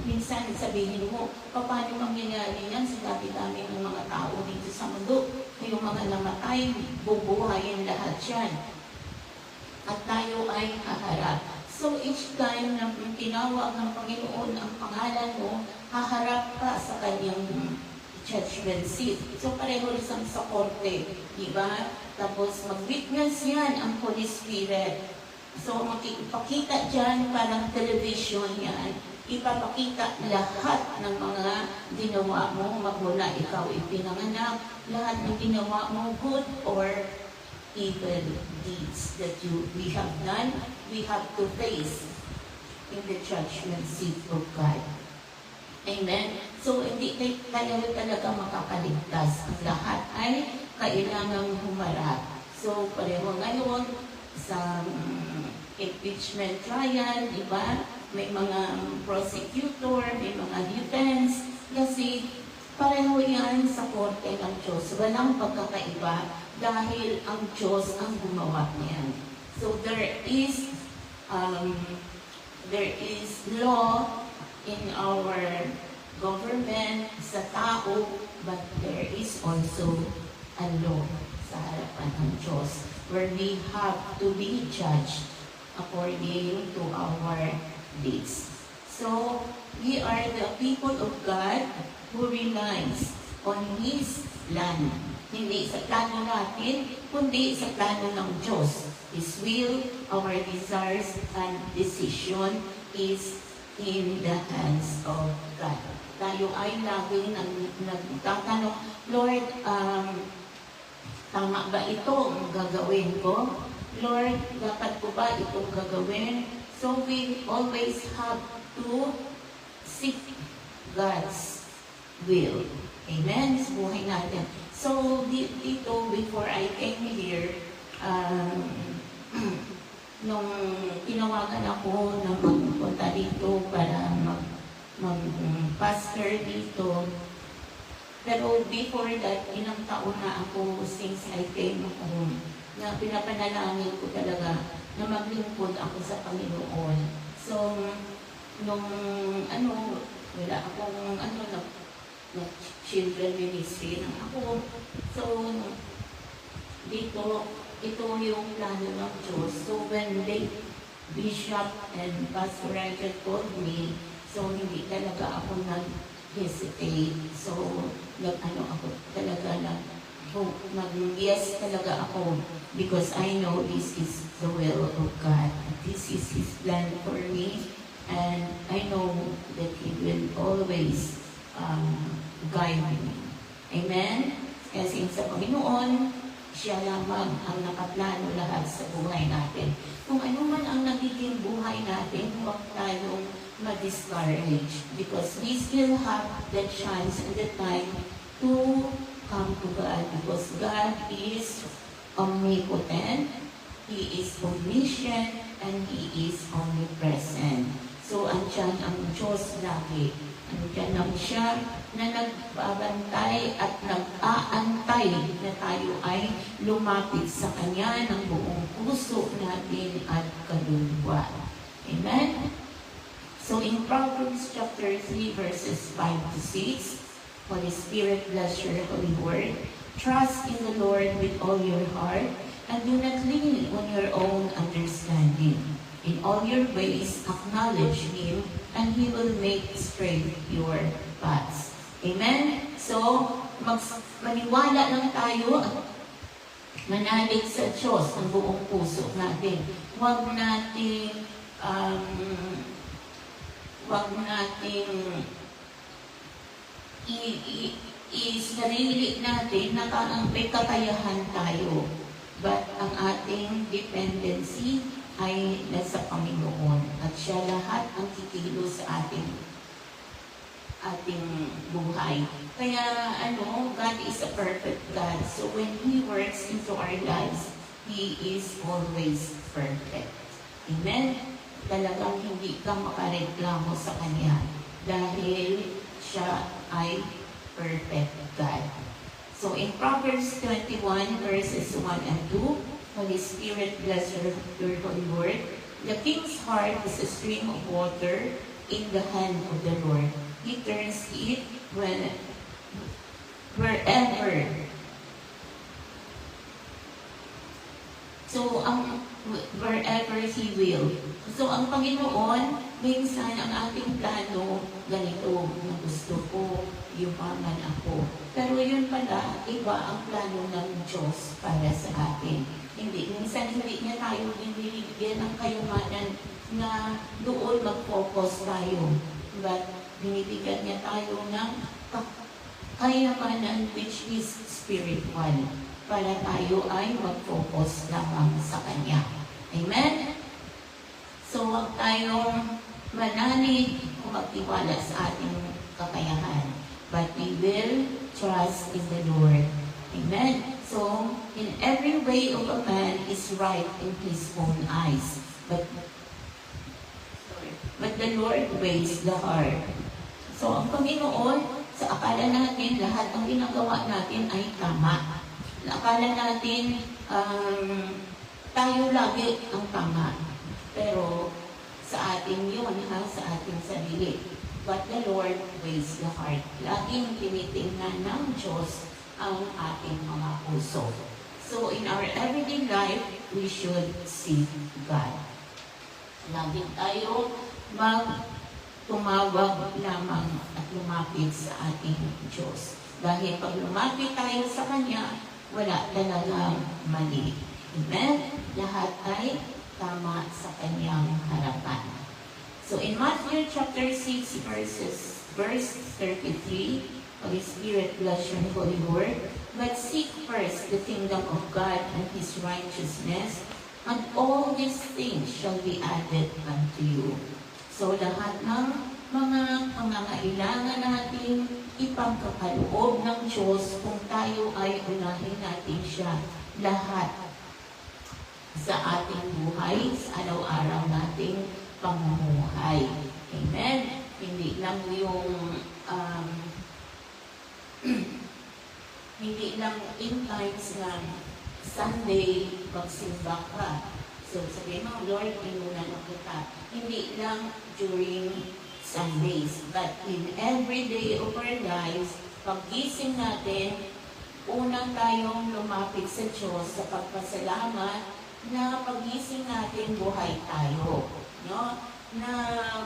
Minsan sabihin mo, paano mangyayari yan sa dami-dami ng mga tao dito sa mundo? Yung mga namatay, bubuhayin lahat yan. At tayo ay haharap. So each time na tinawag ng Panginoon ang pangalan mo, haharap ka sa kanyang judgment seat. So pareho rin sa korte, di ba? Tapos mag-witness yan ang Holy Spirit. So makikipakita dyan, parang television yan. Ipapakita lahat ng mga ginawa mo magmula ikaw ipinanganak, lahat ng ginawa mo, good or evil deeds that we have done, we have to face in the judgment seat of God. Amen? So, hindi tayo talaga makakaligtas. Ang lahat ay kailangang humarap. So, pareho ngayon sa impeachment trial, di ba? May mga prosecutor, may mga defense, kasi pareho yan sa korte ng Diyos. Walang pagkakaiba dahil ang Diyos ang gumawa niyan. So there is law in our government sa tao, but there is also a law sa harapan ng Diyos where we have to be judged according to our deeds. So, we are the people of God who relies on His plan. Hindi sa plano natin, kundi sa plano ng Diyos. His will, our desires, and decision is in the hands of God. Tayo ay laging nagtatanong, Lord, tama ba itong gagawin ko? Lord, dapat ko ba itong gagawin? So we always have to seek God's will. Amen? Sa buhay natin. So, dito, before I came here, nung tinawagan ako na magpunta dito para mag-pastor dito, pero before that, ilang taon na ako since I came home, na pinapanalangin ko talaga na maglingkod ako sa Panginoon. So, nung wala akong na children ministry lang ako. So, dito, ito yung plano ng Diyos. So, when Bishop and Pastor Rachel told me, so hindi talaga ako nag-hesitate. So, ako talaga yes talaga ako because I know this is the will of God. This is His plan for me and I know that He will always guide me. Amen? Kasi sa Panginoon, Siya lamang ang nakaplano lahat sa buhay natin. Kung ano man ang nagiging buhay natin, huwag tayong ma-discourage because we still have the chance and the time to come to God because God is omnipotent, He is omniscient, and He is omnipresent. So, andyan ang Diyos lagi. Andyan lang siya na nagbabantay at nag-aantay na tayo ay lumapit sa Kanya ng buong puso natin at kaluluwa. Amen? So, in Proverbs chapter 3, verses 5 to 6, Holy Spirit, bless your holy word. Trust in the Lord with all your heart and do not lean on your own understanding. In all your ways, acknowledge Him and He will make straight your paths. Amen? So, maniwala lang tayo at manalig sa Diyos ang buong puso natin. Huwag nating i-sarili natin na may kakayahan tayo. But ang ating dependency ay nasa Panginoon. At Siya lahat ang kikilos sa ating buhay. Kaya, God is a perfect God. So when He works into our lives, He is always perfect. Amen? Talagang hindi ka makareklamo sa Kanya dahil Siya ay perfect God. So So in Proverbs 21, verses 1 and 2, Holy Spirit, bless your holy word. The king's heart is a stream of water in the hand of the Lord. He turns it wherever. So, wherever He will. So, ang Panginoon, minsan ang ating plano, ganito, na gusto ko, yumaman ako. Pero yun pala, iba ang plano ng Diyos para sa atin. Minsan hindi niya tayo binibigyan ng kayamanan na doon mag-focus tayo. But, binibigyan niya tayo ng kayamanan which is spiritual para tayo ay mag-focus lamang sa Kanya. Amen? So, huwag tayong manalig o magtiwala sa ating kakayahan. But we will trust in the Lord. Amen? So, in every way of a man is right in his own eyes. But the Lord weighs the heart. So, ang Panginoon, sa akala natin, lahat ng ginagawa natin ay tama. Akala natin, tayo lagi ang tama. Pero, sa atin yun, sa ating sarili. But the Lord weighs the heart. Laging tinitingnan ng Diyos ang ating mga puso. So, in our everyday life, we should seek God. Laging tayo tumawag lamang at lumapit sa ating Diyos. Dahil pag lumapit tayo sa Kanya, wala talagang mali. Amen? Lahat ay tama sa Kanyang harapan. So in Matthew chapter 6, verse 33, Holy Spirit, bless your holy word. But seek first the kingdom of God and His righteousness, and all these things shall be added unto you. So lahat ng mga pangangailangan natin ipagkakaloob ng Diyos kung tayo ay unahin natin siya lahat sa ating buhay, sa araw-araw nating pamumuhay. Amen? Hindi lang yung hindi lang in times na Sunday magsimba ka. So sabihin mo, Lord, inunan na kita. Hindi lang during Sundays, but in every day of our lives, paggising natin, una tayong lumapit sa Diyos sa pagpasalamat na paggising natin buhay tayo. No? Na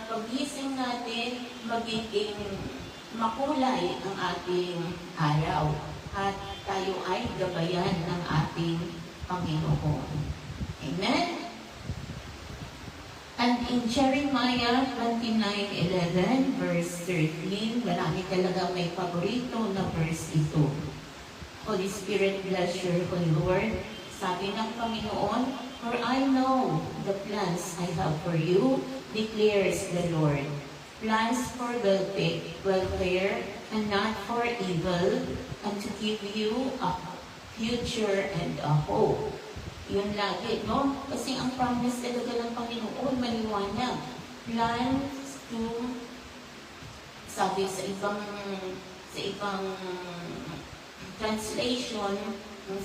paggising natin magiging makulay ang ating araw at tayo ay gabayan ng ating Panginoon. Amen? And in Jeremiah 29:11, verse 13, marami talaga may paborito na verse ito. Holy Spirit, bless your holy word. Sabi ng Panginoon, for I know the plans I have for you, declares the Lord. Plans for welfare and not for evil, and to give you a future and a hope. Yun lagi, no? Kasi ang promise talaga ng Panginoon, maliwanag. Plans to, sabi sa ibang translation,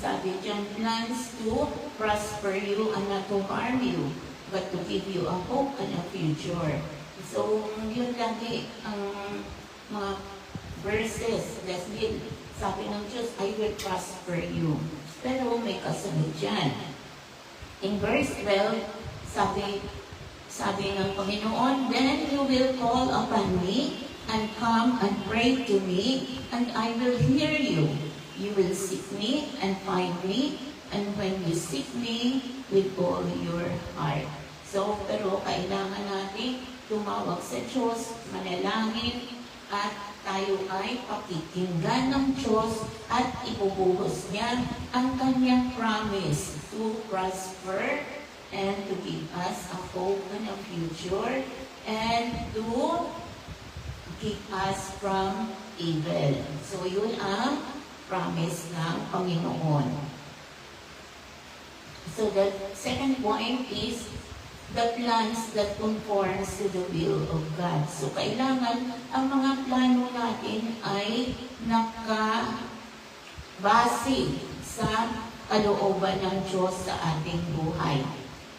sabi dyan, plans to prosper you and not to harm you, but to give you a hope and a future. So, yun lagi ang mga verses. Dahil sabi ng Diyos, I will prosper you. Pero may kasunod dyan. In verse 12, sabi ng Panginoon, then you will call upon me and come and pray to me, and I will hear you. You will seek me and find me, and when you seek me with all your heart. So, pero kailangan natin tumawag sa Diyos, manalangin, at tayo ay pakikinggan ng Diyos at ibubuhos niya ang kanyang promise to prosper and to give us a hope and a future and to keep us from evil. So yun ang promise ng Panginoon. So the second point is the plans that conforms to the will of God. So, kailangan ang mga plano natin ay base sa kalooban ng Diyos sa ating buhay.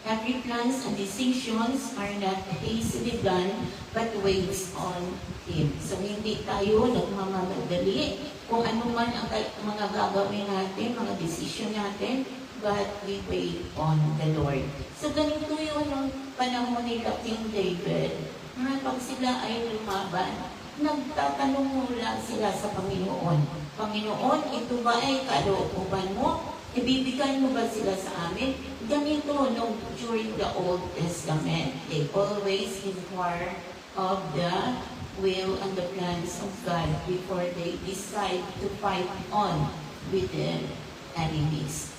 Every plans and decisions are not hastily done, but waits on Him. So, hindi tayo nagmamamadali kung ano man ang mga gagawin natin, mga desisyon natin, but we wait on the Lord. So, ganito yun ang panahon ni King David. Pag sila ay lumaban, nagtatanong mula sila sa Panginoon. Panginoon, ito ba ay kalooban mo? Ibibigay mo ba sila sa amin? Ganito nung during the Old Testament, they always inquire of the will and the plans of God before they decide to fight on with the enemies.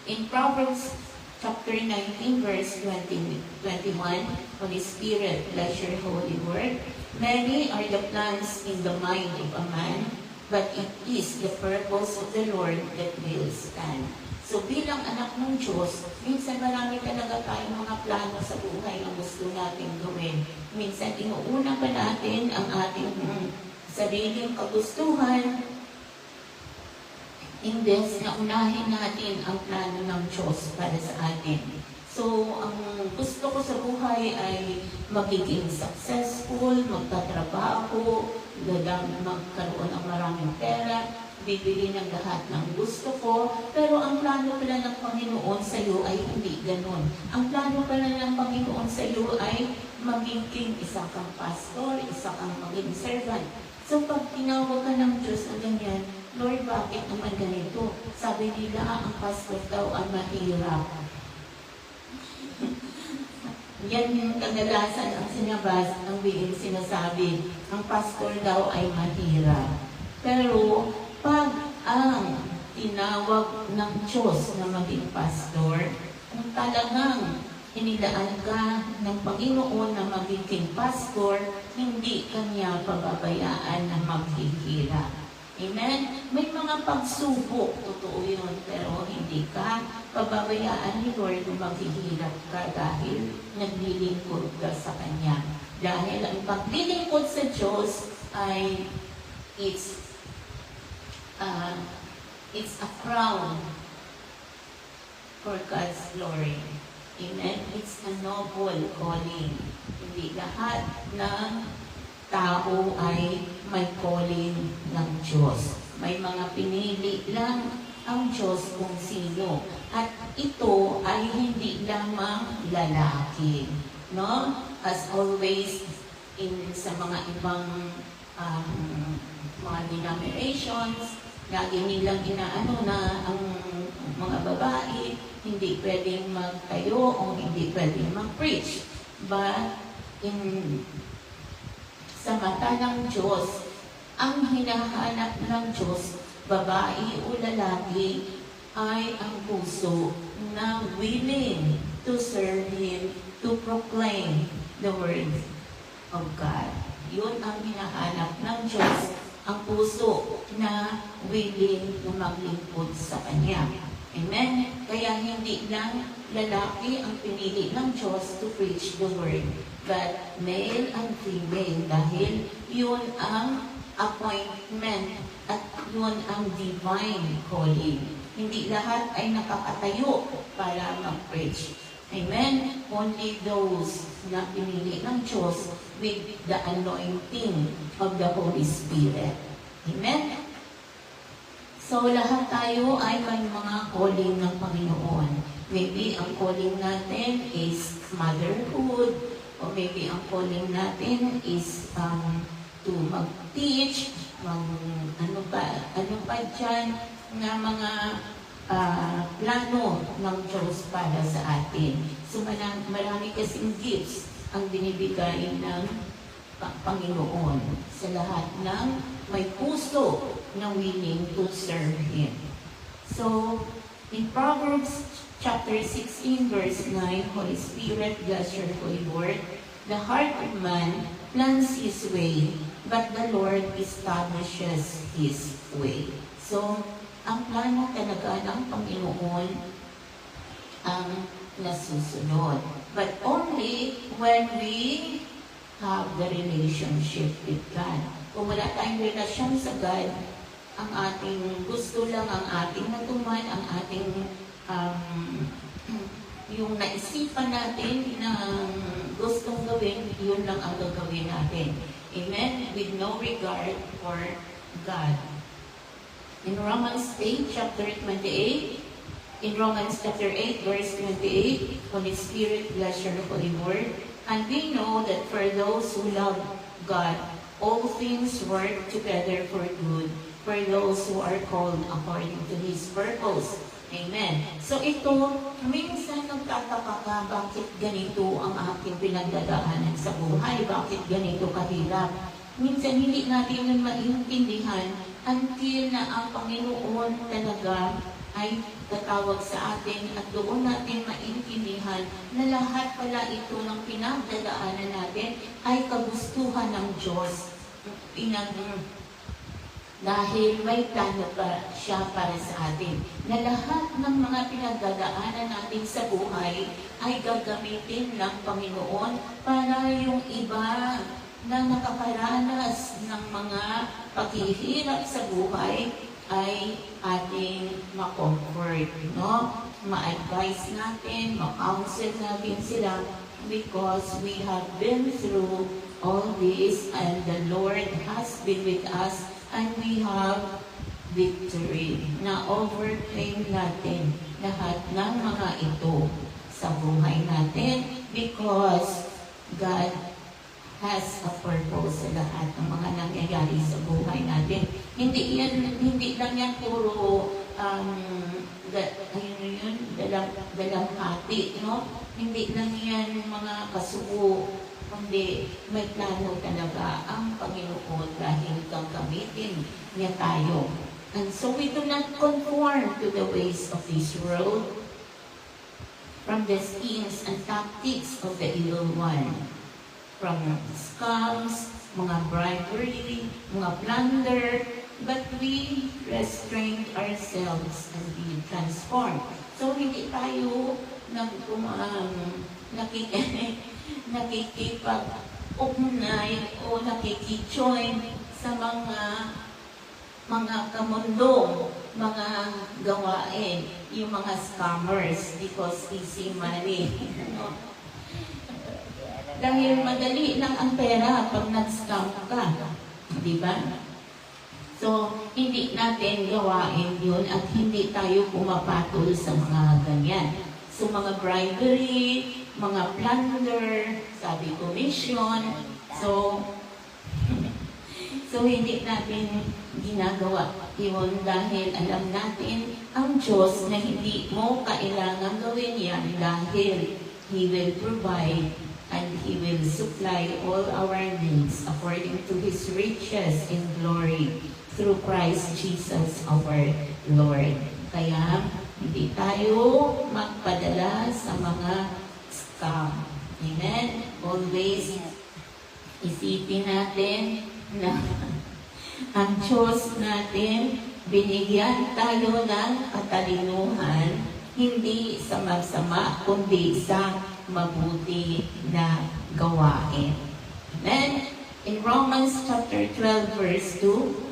In Proverbs chapter 19, verse 21, Holy Spirit, bless your holy word. Many are the plans in the mind of a man, but it is the purpose of the Lord that will stand. So bilang anak ng Diyos, minsan marami talaga tayong mga plano sa buhay na gusto natin gawin. Minsan inuuna pa natin ang ating sariling kagustuhan, imbes na unahin natin ang plano ng Diyos para sa atin. So, ang gusto ko sa buhay ay magiging successful, magtatrabaho, magkaroon ng maraming pera, bibili ng lahat ng gusto ko, pero ang plano pala ng Panginoon sa iyo ay hindi ganun. Ang plano pala ng Panginoon sa iyo ay magiging isa kang pastor, isa kang maging servant. So pag tinawag ka ng Diyos na ganyan, Lord, bakit naman ganito? Sabi nila, ang pastor daw ay mahirap. Yan yung kadalasan ang sinabas, ang sinasabi, ang pastor daw ay mahirap. Pero pag ang tinawag ng Diyos na maging pastor, kung talagang inilaan ka ng Panginoon na magiging pastor, hindi kanya pababayaan na maghihirap. Amen? May mga pagsubok, totoo yun, pero hindi ka pababayaan ni Lord kung maghihirap ka dahil naglilingkod ka sa Kanya. Dahil ang paglilingkod sa Diyos ay it's a crown for God's glory. Amen? It's a noble calling. Hindi lahat ng tao ay may calling ng Diyos. May mga pinili lang ang Diyos kung sino. At ito ay hindi lamang lalaki. No? As always, sa mga ibang mga denominations, lagi nilang inaano na ang mga babae hindi pwedeng magtayo o hindi pwedeng mag-preach. But sa mata ng Diyos, ang hinahanap ng Diyos, babae o lalaki, ay ang puso na willing to serve Him, to proclaim the word of God. Yun ang hinahanap ng Diyos, ang puso na willing na maglingkod sa Kanya. Amen? Kaya hindi lang lalaki ang pinili ng Diyos to preach the word, but male and female, dahil yun ang appointment at yun ang divine calling. Hindi lahat ay nakakatayo para mag-preach. Amen? Only those na pinili ng Diyos with the anointing of the Holy Spirit. Amen? So, lahat tayo ay may mga calling ng Panginoon. Maybe ang calling natin is motherhood, o maybe ang calling natin is to mag-teach, ano pa dyan, na mga plano ng Diyos para sa atin. So, marami kasing gifts ang binibigay ng Panginoon sa lahat ng may puso na willing to serve Him. So, in Proverbs chapter 16, verse 9, Holy Spirit, bless your holy word. The heart of man plans his way, but the Lord establishes his way. So, ang plano talaga ng Panginoon ang nasusunod. But only when we have the relationship with God. Kung wala tayong relasyon sa God, ang ating gusto lang, ang ating natuman, ang ating yung naisipan natin na gustong gawin, yun lang ang gagawin natin. Amen? With no regard for God. In Romans 8, chapter 28, in Romans chapter 8, verse 28, Holy Spirit, bless your holy word. And we know that for those who love God, all things work together for good, for those who are called according to His purpose. Amen. So ito, minsan nagtataka ka, bakit ganito ang aking pinagdadaanan sa buhay? Bakit ganito kahirap? Minsan hindi natin yun maintindihan until na ang Panginoon talaga ay tatawag sa atin at doon natin maintindihan na lahat pala ito ng pinagdadaanan natin ay kagustuhan ng Diyos. Dahil may plano pa siya para sa atin. Na lahat ng mga pinagdadaanan natin sa buhay ay gagamitin ng Panginoon para yung iba na nakakaranas ng mga paghihirap sa buhay ay ating ma-comfort, no? Ma-advise natin, ma-counsel natin sila because we have been through all this and the Lord has been with us and we have victory. Na overcame natin lahat ng mga ito sa buhay natin because God has a purpose sa lahat ng mga nangyayari sa buhay natin. Hindi lang yan puro dalamhati, no? Hindi lang yan mga kasuko, kundi may plano talaga ang Panginoon dahil gagamitin niya tayo. And so we do not conform to the ways of this world, from the schemes and tactics of the evil one, from scams, mga bribery, mga plunder, but we restrain ourselves and be transformed. So hindi tayo nakikipag-ugnay o nakikijoin sa mga kamundong, mga gawain, yung mga scammers because easy money. Dahil madali lang ang pera pag nag-scam ka. Di ba? So, hindi natin gawain yun at hindi tayo pumapatol sa mga ganyan. So, mga bribery, mga plunder, sabi commission. So, hindi natin ginagawa yun dahil alam natin ang Diyos na hindi mo kailangan gawin yan dahil He will provide and He will supply all our needs according to His riches in glory through Christ Jesus our Lord. Kaya, hindi tayo magpadala sa mga scam. Amen? Always isipin natin na ang Diyos natin, binigyan tayo ng katalinuhan, hindi sa masama, kundi sa mabuti na gawain. Then, in Romans chapter 12, verse 2,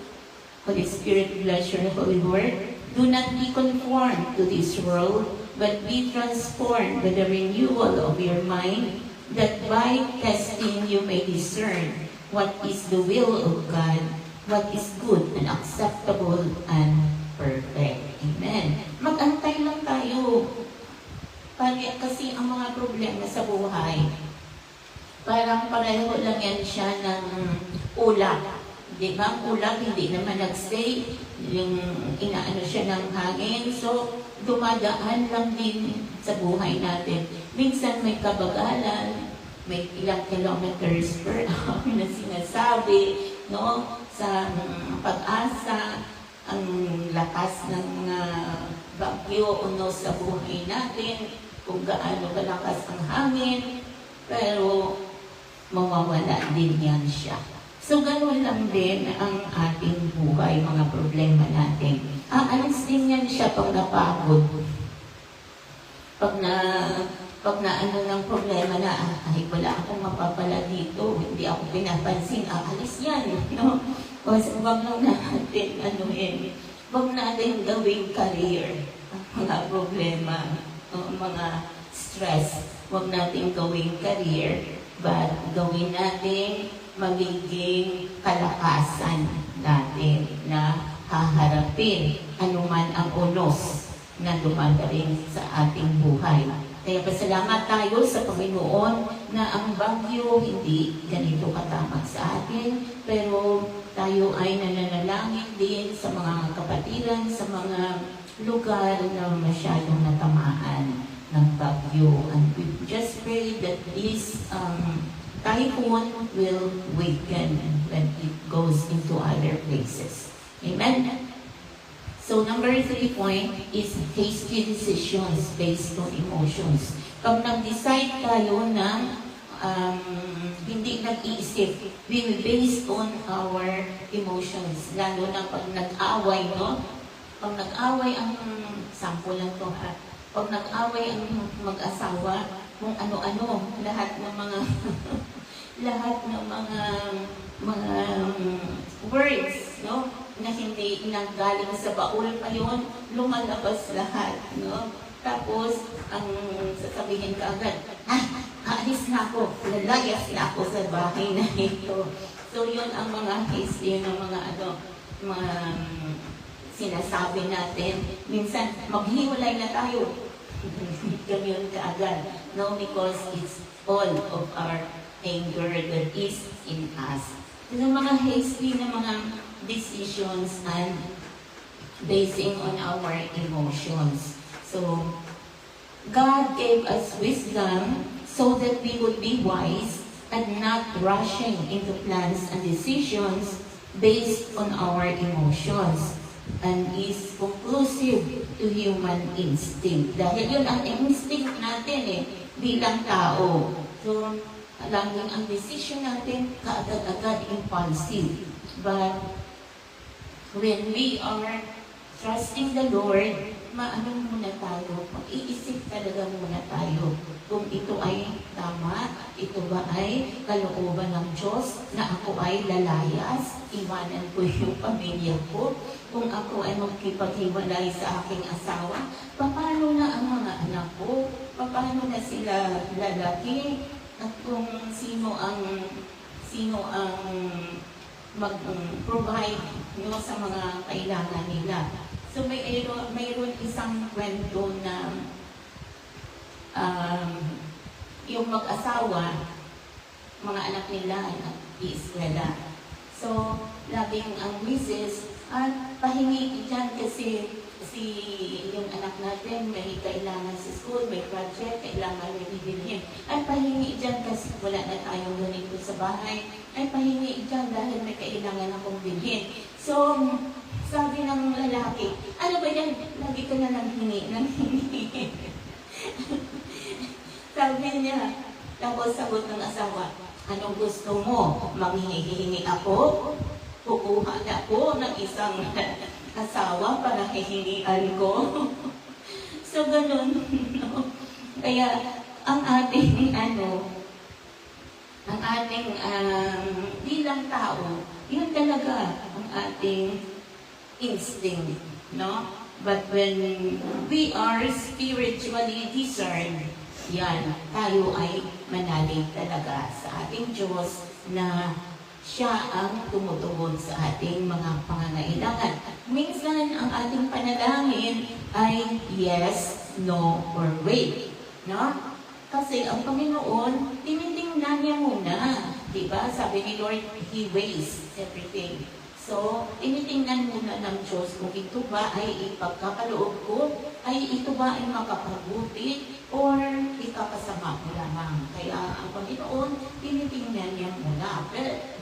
Holy Spirit, bless your holy word. Do not be conformed to this world, but be transformed by the renewal of your mind, that by testing you may discern what is the will of God, what is good and acceptable and perfect. Amen. Mag-antay lang tayo. Kasi ang mga problema sa buhay, parang pareho lang yan siya ng ulap. Di ba? Ang ulap hindi naman nag-stay, yung inaano siya ng hangin. So, dumadaan lang din sa buhay natin. Minsan may kabagalan, may ilang kilometers per hour na sinasabi, no? Sa pag-asa, ang lakas ng bagyo o sa buhay natin, kung gaano kalakas ang hangin, pero mawawala din yan siya. So, gano'n lang din ang ating buhay, mga problema natin. Aalis din yan siya pag napagod. Pag na ano ng problema na, ay wala akong mapapala dito, hindi ako pinapansin, aalis yan. No? O wag lang natin, wag natin gawing career ang mga problema, o mga stress. Wag natin gawing career, but gawin natin magiging kalakasan natin na haharapin anuman ang unos na dumadating sa ating buhay. Kaya pasalamat tayo sa Panginoon na ang bagyo hindi ganito katamak sa atin, pero tayo ay nananalangin din sa mga kapatiran, sa mga lugar na masyadong natamaan ng bagyo. And we just pray that this typhoon will weaken when it goes into other places. Amen? So number 3 point is hasty decisions based on emotions. Pag nag-decide tayo ng hindi nag-iisip, we will based on our emotions. Lalo na pag nag-away, no? Pag nag-away ang, sample lang to ha, pag nag-away ang mag-asawa, kung ano-ano, lahat ng mga lahat ng mga words, no, na hindi nanggaling sa baul pa yun, lumalabas lahat, no? Tapos, ang sasabihin ka agad, aalis na ako, lalayas na ako sa bahay na ito. So, yun ang mga case, yun ang mga sinasabi natin. Minsan, maghiwalay na tayo. Kami yun kaagad. No, because it's all of our anger that is in us. So, mga hasty na mga decisions and basing on our emotions. So, God gave us wisdom so that we would be wise and not rushing into plans and decisions based on our emotions, and is conclusive to human instinct. Dahil yun ang instinct natin bilang tao. So, laging ang decision natin kaagad-agad impulsive. But when we are trusting the Lord, maano muna tayo, mag-iisip talaga muna tayo kung ito ay tama, ito ba ay kalooban ng Diyos na ako ay lalayas, iwanan ko yung pamilya ko, kung ako ay magkipaghiwalay sa aking asawa, paano na ang mga anak ko, paano na sila lalaki, at kung sino ang mag-provide sa mga kailangan nila. So mayroon isang kwento na yung mag-asawa, mga anak nila ay nag-iiskwela. So, laging ang misis, pahingi dyan kasi yung anak natin may kailangan sa school, may project, kailangan may bibilhin. Ay, pahingi dyan kasi wala na tayong ganito sa bahay. Ay, pahingi dyan dahil may kailangan akong bilhin. So, sabi ng lalaki, ano ba yan? Lagi ka na nang hingi. Sabi niya, tapos sagot ng asawa, anong gusto mo? Manghihingi ako? Kukuha na ako ng isang asawa para hihingian ko. So, ganun. No? Kaya, ang ating bilang tao, yun talaga ang ating instinct, no? But when we are spiritually discerned, yan, tayo ay manalig talaga sa ating Diyos na siya ang tumutugon sa ating mga pangangailangan. Minsan, ang ating panalangin ay yes, no, or wait. No? Kasi ang Panginoon, tinitingnan niya muna. Diba? Sabi ni Lord, He weighs everything. So, tinitingnan muna ng Diyos kung ito ba ay ipagkakaloob ko, ay ito ba ay makapabuti, or ikakasama ko lamang. Kaya ang Panginoon, tinitingnan niya muna.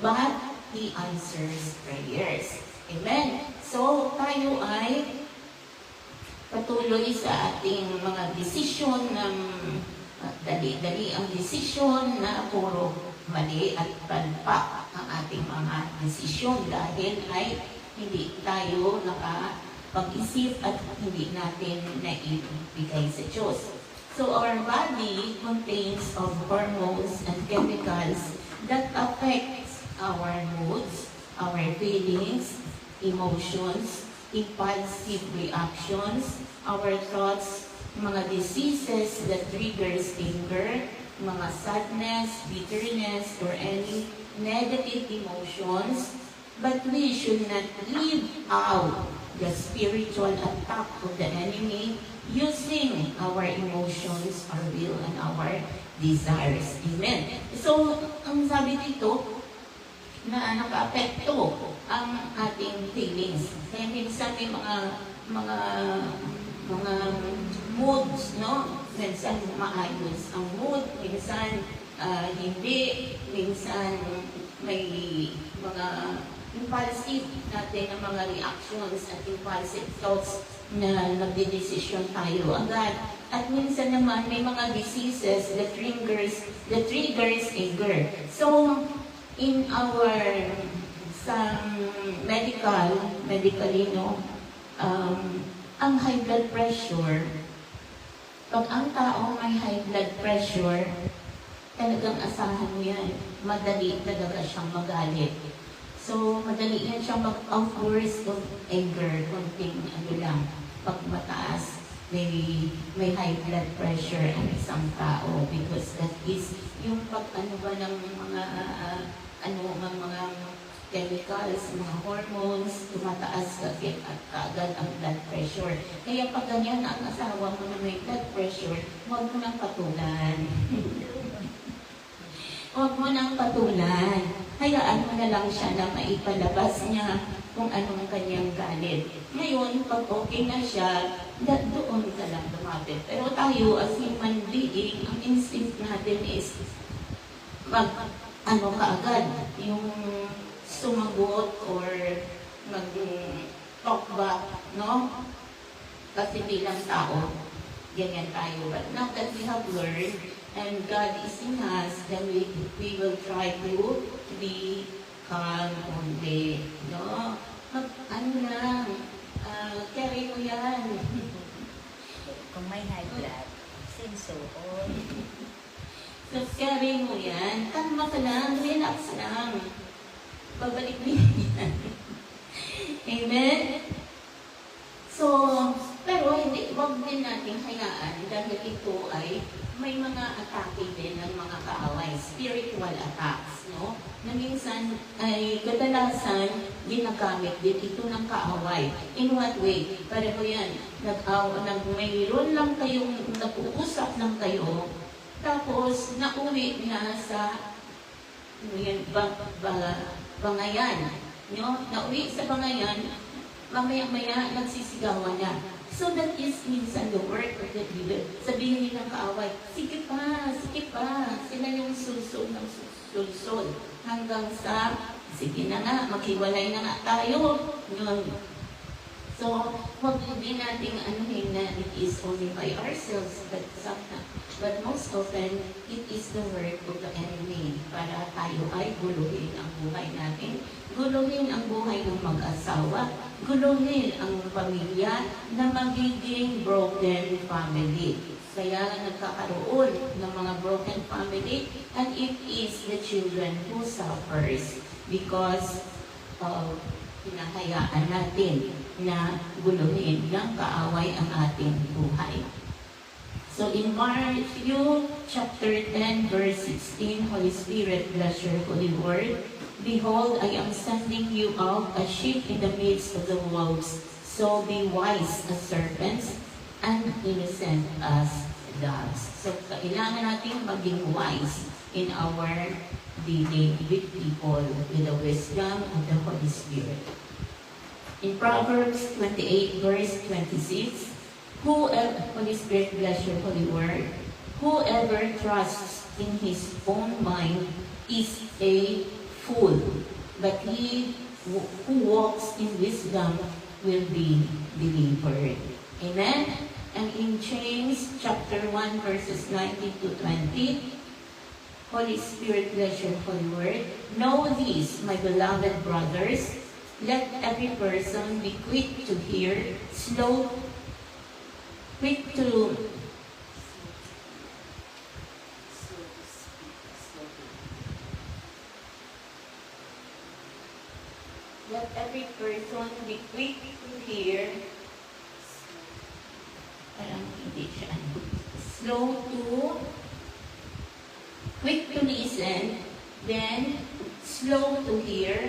But He answers prayers. Amen? So, tayo ay patuloy sa ating mga desisyon ng dali-dali ang desisyon na puro mali at palpak ang ating mga desisyon dahil ay hindi tayo nakapag-isip at hindi natin naibigay sa Diyos. So our body contains of hormones and chemicals that affect our moods, our feelings, emotions, impulsive reactions, our thoughts, mga diseases that triggers anger, mga sadness, bitterness, or any negative emotions, but we should not live out the spiritual attack of the enemy using our emotions, our will, and our desires. Amen. So, ang sabi dito, na naka-apekto ang ating feelings. Kaya minsan may mga moods, no? Minsan maayos ang mood, minsan hindi, minsan may mga impulsive natin ng mga reactions at impulsive thoughts na nagdedesisyon tayo agad. At minsan naman may mga diseases that triggers anger. So, in our sa medically, no, ang high blood pressure, pag ang tao may high blood pressure, talagang asahan mo yan, madali talaga siyang magalit. So, madali yan siyang mag-outburst of anger, konting lang, pag mataas, may high blood pressure ang isang tao because that is yung pag-ano ba ng mga mga chemicals, mga hormones, tumataas kasi at kaagad ang blood pressure. Kaya pag ganyan ang asawa mo na may blood pressure, huwag mo nang patulan. Huwag mo nang patulan. Hayaan mo na lang siya na maipalabas niya kung anong kanyang galit. Ngayon, pag okay na siya, doon ka lang lumapit. Pero tayo, as human being, ang instinct natin is kaagad, yung sumagot or mag-talk back, no? Kasi bilang tao, ganyan tayo. But now that we have learned, and God is in us, then we will try to be calm only, no? Carry mo yan. Kung may high blood, sinsuon. So, carry mo yan. Kalma ka lang, relax lang. Babalik mo yan. Amen? So, pero wag din natin hayaan dahil ito ay may mga atake din ng mga kaaway, spiritual attacks, no? Na minsan ay kadalasan ginagamit din ito ng kaaway. In what way? Pareho yan. Mayroon lang kayong, nag-uusap lang kayo, tapos nauwi na sa bangayan. No? Nauwi sa bangayan, mamaya-maya nagsisigawan na. So that is minsan the work of the devil. Sabihin nilang kaaway, sige pa, sige pa. Sila yung sulsol ng sulsol. Hanggang sa, sige na nga, maghiwalay na nga tayo. So, huwag din nating anuhin na it is only by ourselves, but most often, it is the work of the enemy para tayo ay guluhin ang buhay natin, guluhin ang buhay ng mag-asawa, guluhin ang pamilya na magiging broken family. Kaya nagkakaroon ng mga broken family, and it is the children who suffers because of hinahayaan natin na guluhin ng kaaway ang ating buhay. So in Matthew chapter 10 verse 16, Holy Spirit, bless your holy word. Behold, I am sending you out as sheep in the midst of the wolves. So be wise as serpents and innocent as doves. So kailangan natin maging wise in our dealing with people with the wisdom of the Holy Spirit. In Proverbs 28 verse 26, Holy Spirit, bless your holy word. Whoever trusts in his own mind is a fool, but he who walks in wisdom will be delivered. Amen? And in James chapter 1 verses 19 to 20, Holy Spirit, bless your holy word. Know this, my beloved brothers, let every person be quick to hear, quick to Let every person be quick to hear. Parang hindi siya quick to listen, then slow to hear,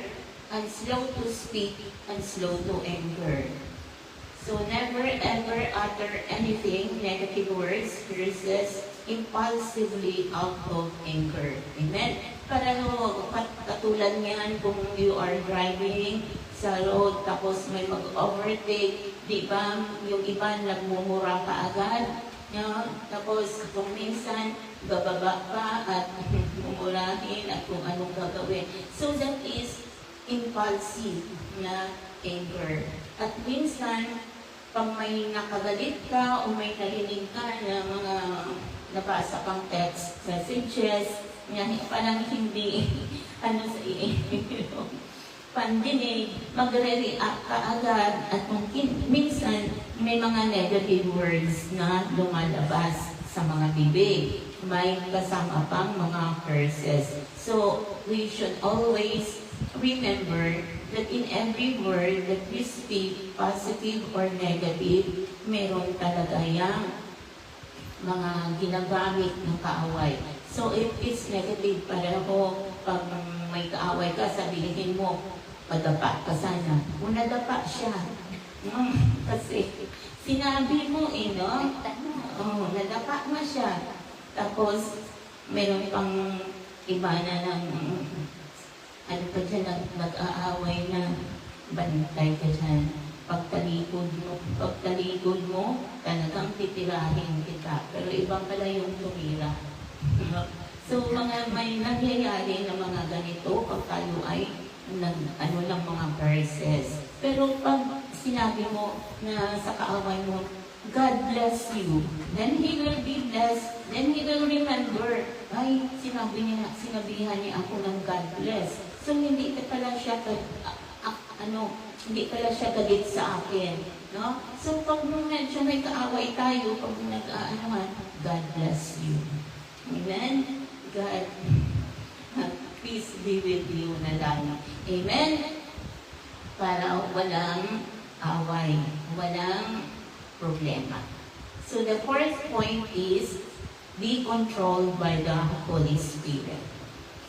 and slow to speak, and slow to anger. So never ever utter anything, negative words, curses, impulsively out of anger. Amen? Parang katulad niyan kung you are driving sa road tapos may mag-overtake, di ba? Yung iba nagmumura ka agad. No? Tapos kung minsan bababa pa at mumurahin at kung anong gagawin. So that is impulsive na anger. At minsan, pag may nakagalit ka o may narinig ka na mga nabasa kang text messages, parang hindi sa pandinig, magre-react ka agad at minsan may mga negative words na lumalabas sa mga bibig. May kasama pang mga curses. So, we should always remember that in every word that we speak, positive or negative, meron talaga yung mga ginagamit ng kaaway. So, if it's negative, pareho, pag may kaaway ka, sabihin mo, padapa ka sana. Kung nadapa siya, kasi sinabi mo, nadapa mo siya. Tapos, meron pang iba na ng, nag-aaway na, bantay ka dyan. Pagtalikod mo, talagang titirahin kita. Pero ibang pala yung tumira. So, may nangyayari na mga ganito pag tayo ay ng mga verses. Pero pag sinabi mo na sa kaaway mo, God bless you, then He will be blessed, then He will remember, ay, sinabihan niya ako ng God bless. So, hindi pala siya hindi pala siya galit sa akin. No? So, pag medyo may kaaway tayo, pag God bless you. Amen? God, peace be with you na lang. Amen? Para walang away, walang problema. So the fourth point is, be controlled by the Holy Spirit.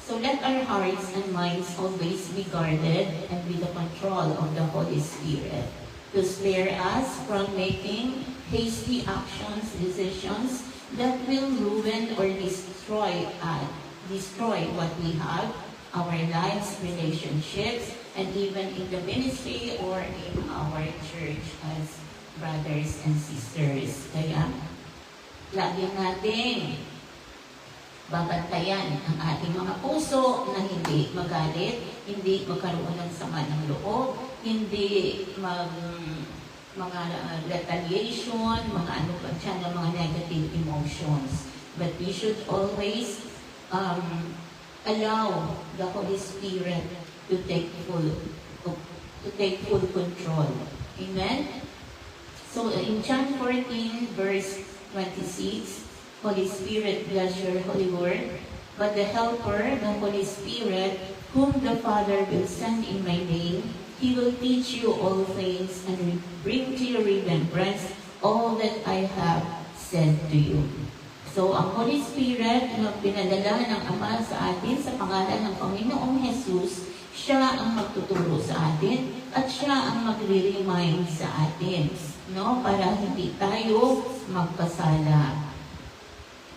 So let our hearts and minds always be guarded and with the control of the Holy Spirit to spare us from making hasty actions, decisions that will ruin or destroy what we have, our lives, relationships, and even in the ministry or in our church as brothers and sisters. Kaya, lagi natin babantayan ang ating mga puso na hindi magalit, hindi magkaroon ng sama ng loob, hindi mga retaliation, mga ano pa dyan, mga negative emotions. But we should always allow the Holy Spirit to take full control. Amen? So in John 14, verse 26, Holy Spirit, bless your holy word, but the Helper, the Holy Spirit, whom the Father will send in my name, He will teach you all things and bring to your remembrance all that I have said to you. So, ang Holy Spirit na pinadala ng Ama sa atin sa pangalan ng Panginoong Jesus, siya ang magtuturo sa atin at siya ang magre-remind sa atin, no? Para hindi tayo magpasala.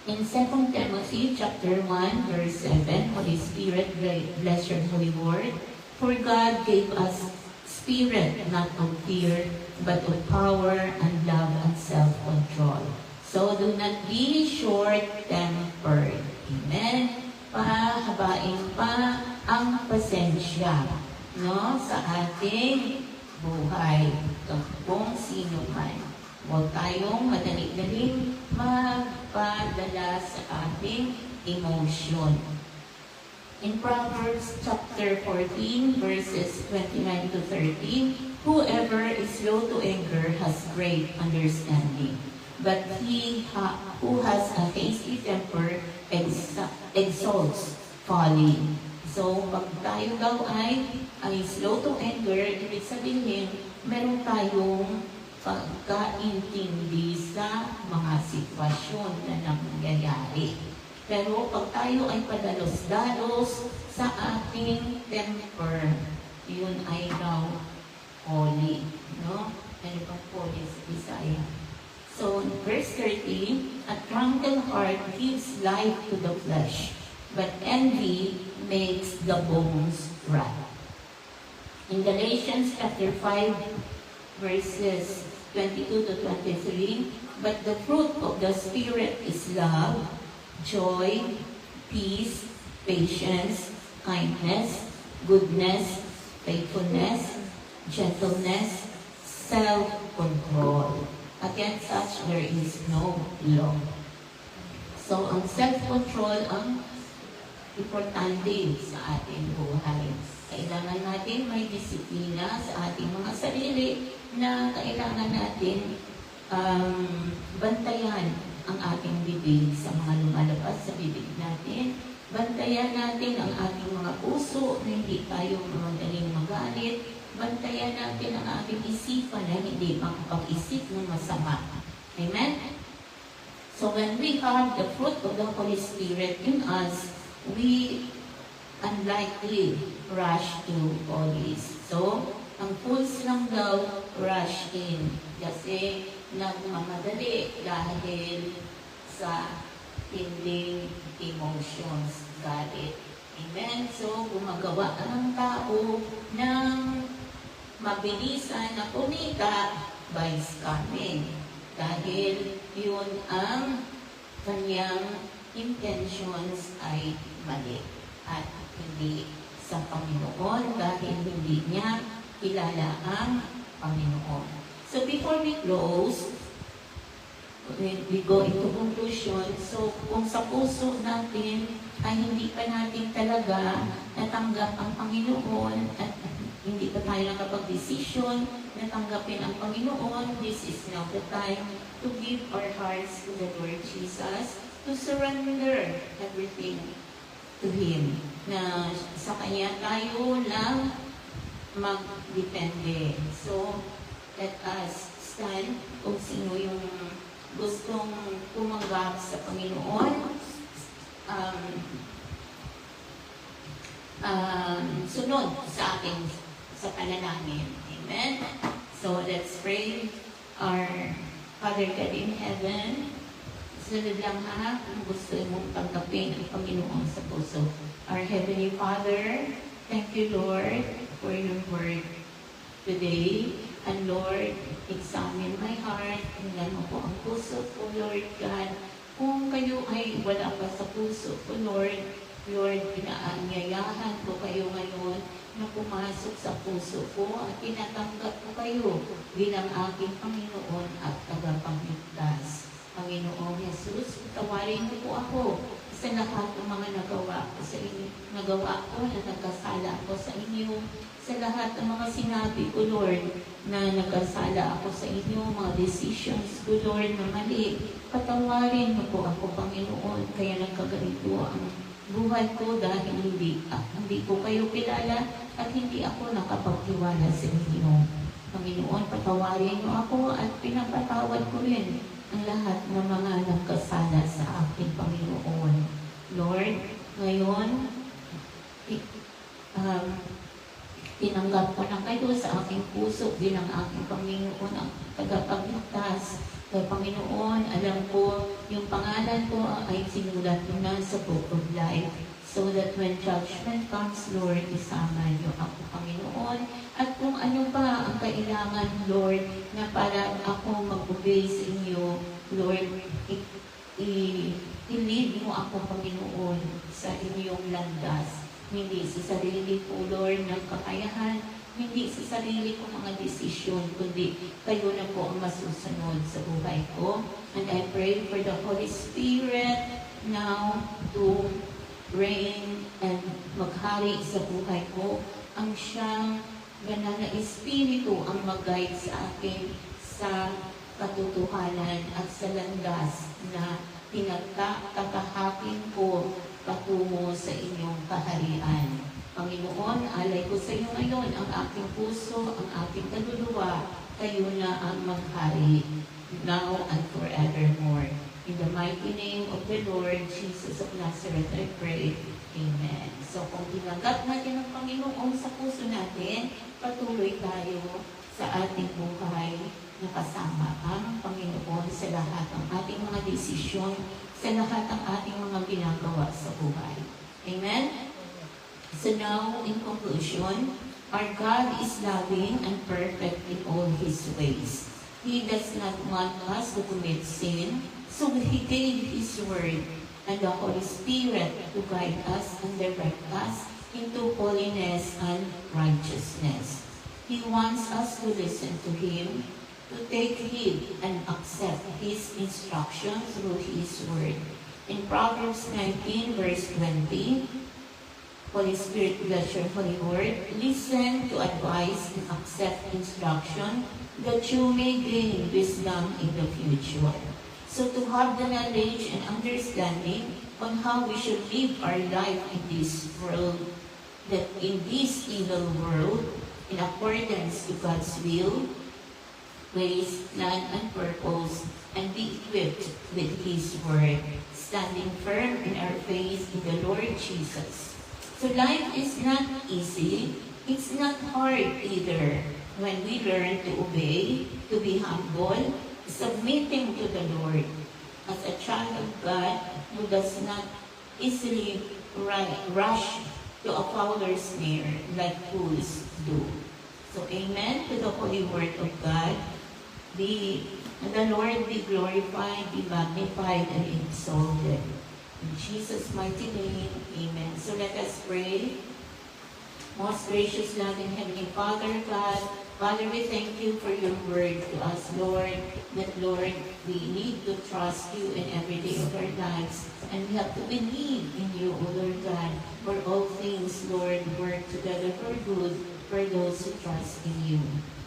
In 2 Timothy chapter 1, verse 7, Holy Spirit, bless your holy word. For God gave us spirit, not of fear, but of power and love and self-control. So do not be short-tempered. Amen? Pahabain pa ang pasensya, no, sa ating buhay. Kung sino man. Huwag tayong madali-daling magpadala sa ating emotion. In Proverbs chapter 14, verses 29 to 13, whoever is slow to anger has great understanding, but he who has a hasty temper exalts folly. So, pag tayo daw ay slow to anger, ibig sabihin, meron tayong pagkaintindi sa mga sitwasyon na nangyayari. Pero pag tayo ay padalos-dalos sa ating temper, yun ay daw holy. No? Ano bang holy sa Bisaya? So, in verse 13, a drunken heart gives life to the flesh, but envy makes the bones rot. In Galatians chapter 5, verses 22 to 23, but the fruit of the Spirit is love, joy, peace, patience, kindness, goodness, faithfulness, gentleness, self-control. Against such there is no law. So, ang self-control ang importante sa ating buhay. Kailangan natin may disiplina sa ating mga sarili na kailangan natin bantayan ang ating bibig sa mga lumalabas sa bibig natin. Bantayan natin ang ating mga puso na hindi tayo madaling magalit. Bantayan natin ang ating isipan na hindi makapag-isip ng masama. Amen? So when we have the fruit of the Holy Spirit in us, we unlikely rush to all this. So, ang fools lang daw rush in kasi nagmamadali dahil sa tinding emotions, galit. Amen? So, gumagawa ang tao ng mabilisan na kumita by scamming. Dahil yun ang kanyang intentions ay mali at hindi sa Panginoon dahil hindi niya kilala ang Panginoon. So before we close, we go into conclusion. So kung sa puso natin ay hindi pa natin talaga natanggap ang Panginoon at hindi pa tayo nakapag-desisyon na tanggapin ang Panginoon, this is now the time to give our hearts to the Lord Jesus, to surrender everything to Him, na sa Kanya tayo lang magdepende. So, let us stand kung sino yung gustong tumanggap sa Panginoon. Sunod sa ating sa panalangin. Amen? So, let's pray. Our Father God in heaven, sunod lang ha, kung gusto mong tanggapin ang Panginoon sa puso. Our Heavenly Father, thank you, Lord, for your word today. And Lord, examine my heart. Tingnan mo po ang puso ko, Lord God. Kung kayo ay wala pa sa puso ko, Lord, inaanyayahan ko kayo ngayon na pumasok sa puso ko at tinatanggap ko kayo bilang aking Panginoon at tagapagligtas. Panginoong Jesus, tawarin niyo po ako sa lahat ng mga nagawa ko sa inyo, nagawa ko na nagkasala ako sa inyo, sa lahat ng mga sinabi ko, Lord, na nagkasala ako sa inyo, mga decisions ko, Lord, na mali. Patawarin niyo po ako, Panginoon, kaya nagkaganito ang buhay ko dahil hindi ko kayo kilala at hindi ako nakapagtiwala sa inyo. Panginoon, patawarin niyo ako at pinapatawad ko rin ang lahat ng mga nagkasala sa aking Panginoon. Lord, ngayon, tinanggap ko na kayo sa aking puso bilang aking Panginoon ang tagapagligtas. Kaya Panginoon, alam ko, yung pangalan ko ay sinulat mo na sa Book of Life. So that when judgment comes, Lord, isama niyo ako, Panginoon. At kung ano pa ang kailangan, Lord, na para ako mag-obey sa inyo, Lord, i-lead mo ako, Panginoon, sa inyong landas. Hindi sa sarili ko, Lord, ng kakayahan, hindi sa sarili ko mga desisyon, kundi kayo na po ang masusunod sa buhay ko. And I pray for the Holy Spirit now to reign and maghari sa buhay ko. Ang siyang banal na Espiritu ang mag-guide sa akin sa katotohanan at sa landas na tinatakahakin ko patungo sa inyong kaharian. Panginoon, alay ko sa iyo ngayon ang aking puso, ang aking kaluluwa, kayo na ang maghari, now and forevermore. In the mighty name of the Lord Jesus of Nazareth, I pray. Amen. So kung tinanggap natin ang Panginoon sa puso natin, patuloy tayo sa ating buhay na kasama ang Panginoon sa lahat ng ating mga desisyon, sa lahat ng ating mga ginagawa sa buhay. Amen? So now, in conclusion, our God is loving and perfect in all His ways. He does not want us to commit sin, so He gave His Word and the Holy Spirit to guide us and direct us into holiness and righteousness. He wants us to listen to Him, to take heed and accept His instruction through His Word. In Proverbs 19, verse 20, Holy Spirit, bless your holy word. Listen to advice and accept instruction that you may gain wisdom in the future. So to have the knowledge and understanding on how we should live our life in this world, that in this evil world, in accordance to God's will, ways, plan, and purpose, and be equipped with His Word, standing firm in our faith in the Lord Jesus. So life is not easy, it's not hard either when we learn to obey, to be humble, submitting to the Lord. As a child of God who does not easily rush to a fowler's snare like fools do. So amen to the holy word of God. The Lord be glorified, be magnified, and exalted. In Jesus' mighty name, amen. So let us pray. Most gracious, loving Heavenly Father, God, Father, we thank you for your word to us, Lord, that, Lord, we need to trust you in every day of our lives, and we have to believe in you, O Lord God, for all things, Lord, work together for good for those who trust in you.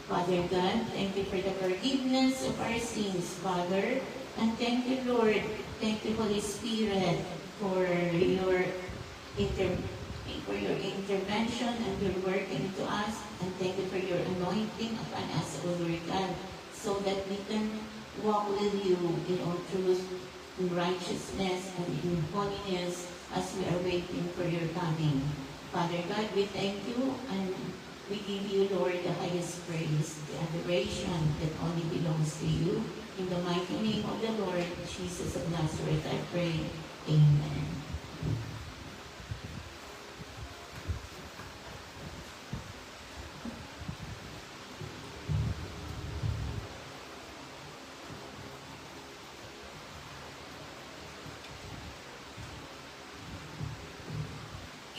Father God, thank you for the forgiveness of our sins, Father, and thank you, Lord, thank you, Holy Spirit, for your intervention and your working to us, and thank you for your anointing upon us, O Lord God, so that we can walk with you in all truth, in righteousness, and in holiness as we are waiting for your coming. Father God, we thank you and we give you, Lord, the highest praise, the adoration that only belongs to you. In the mighty name of the Lord Jesus of Nazareth, I pray. Amen.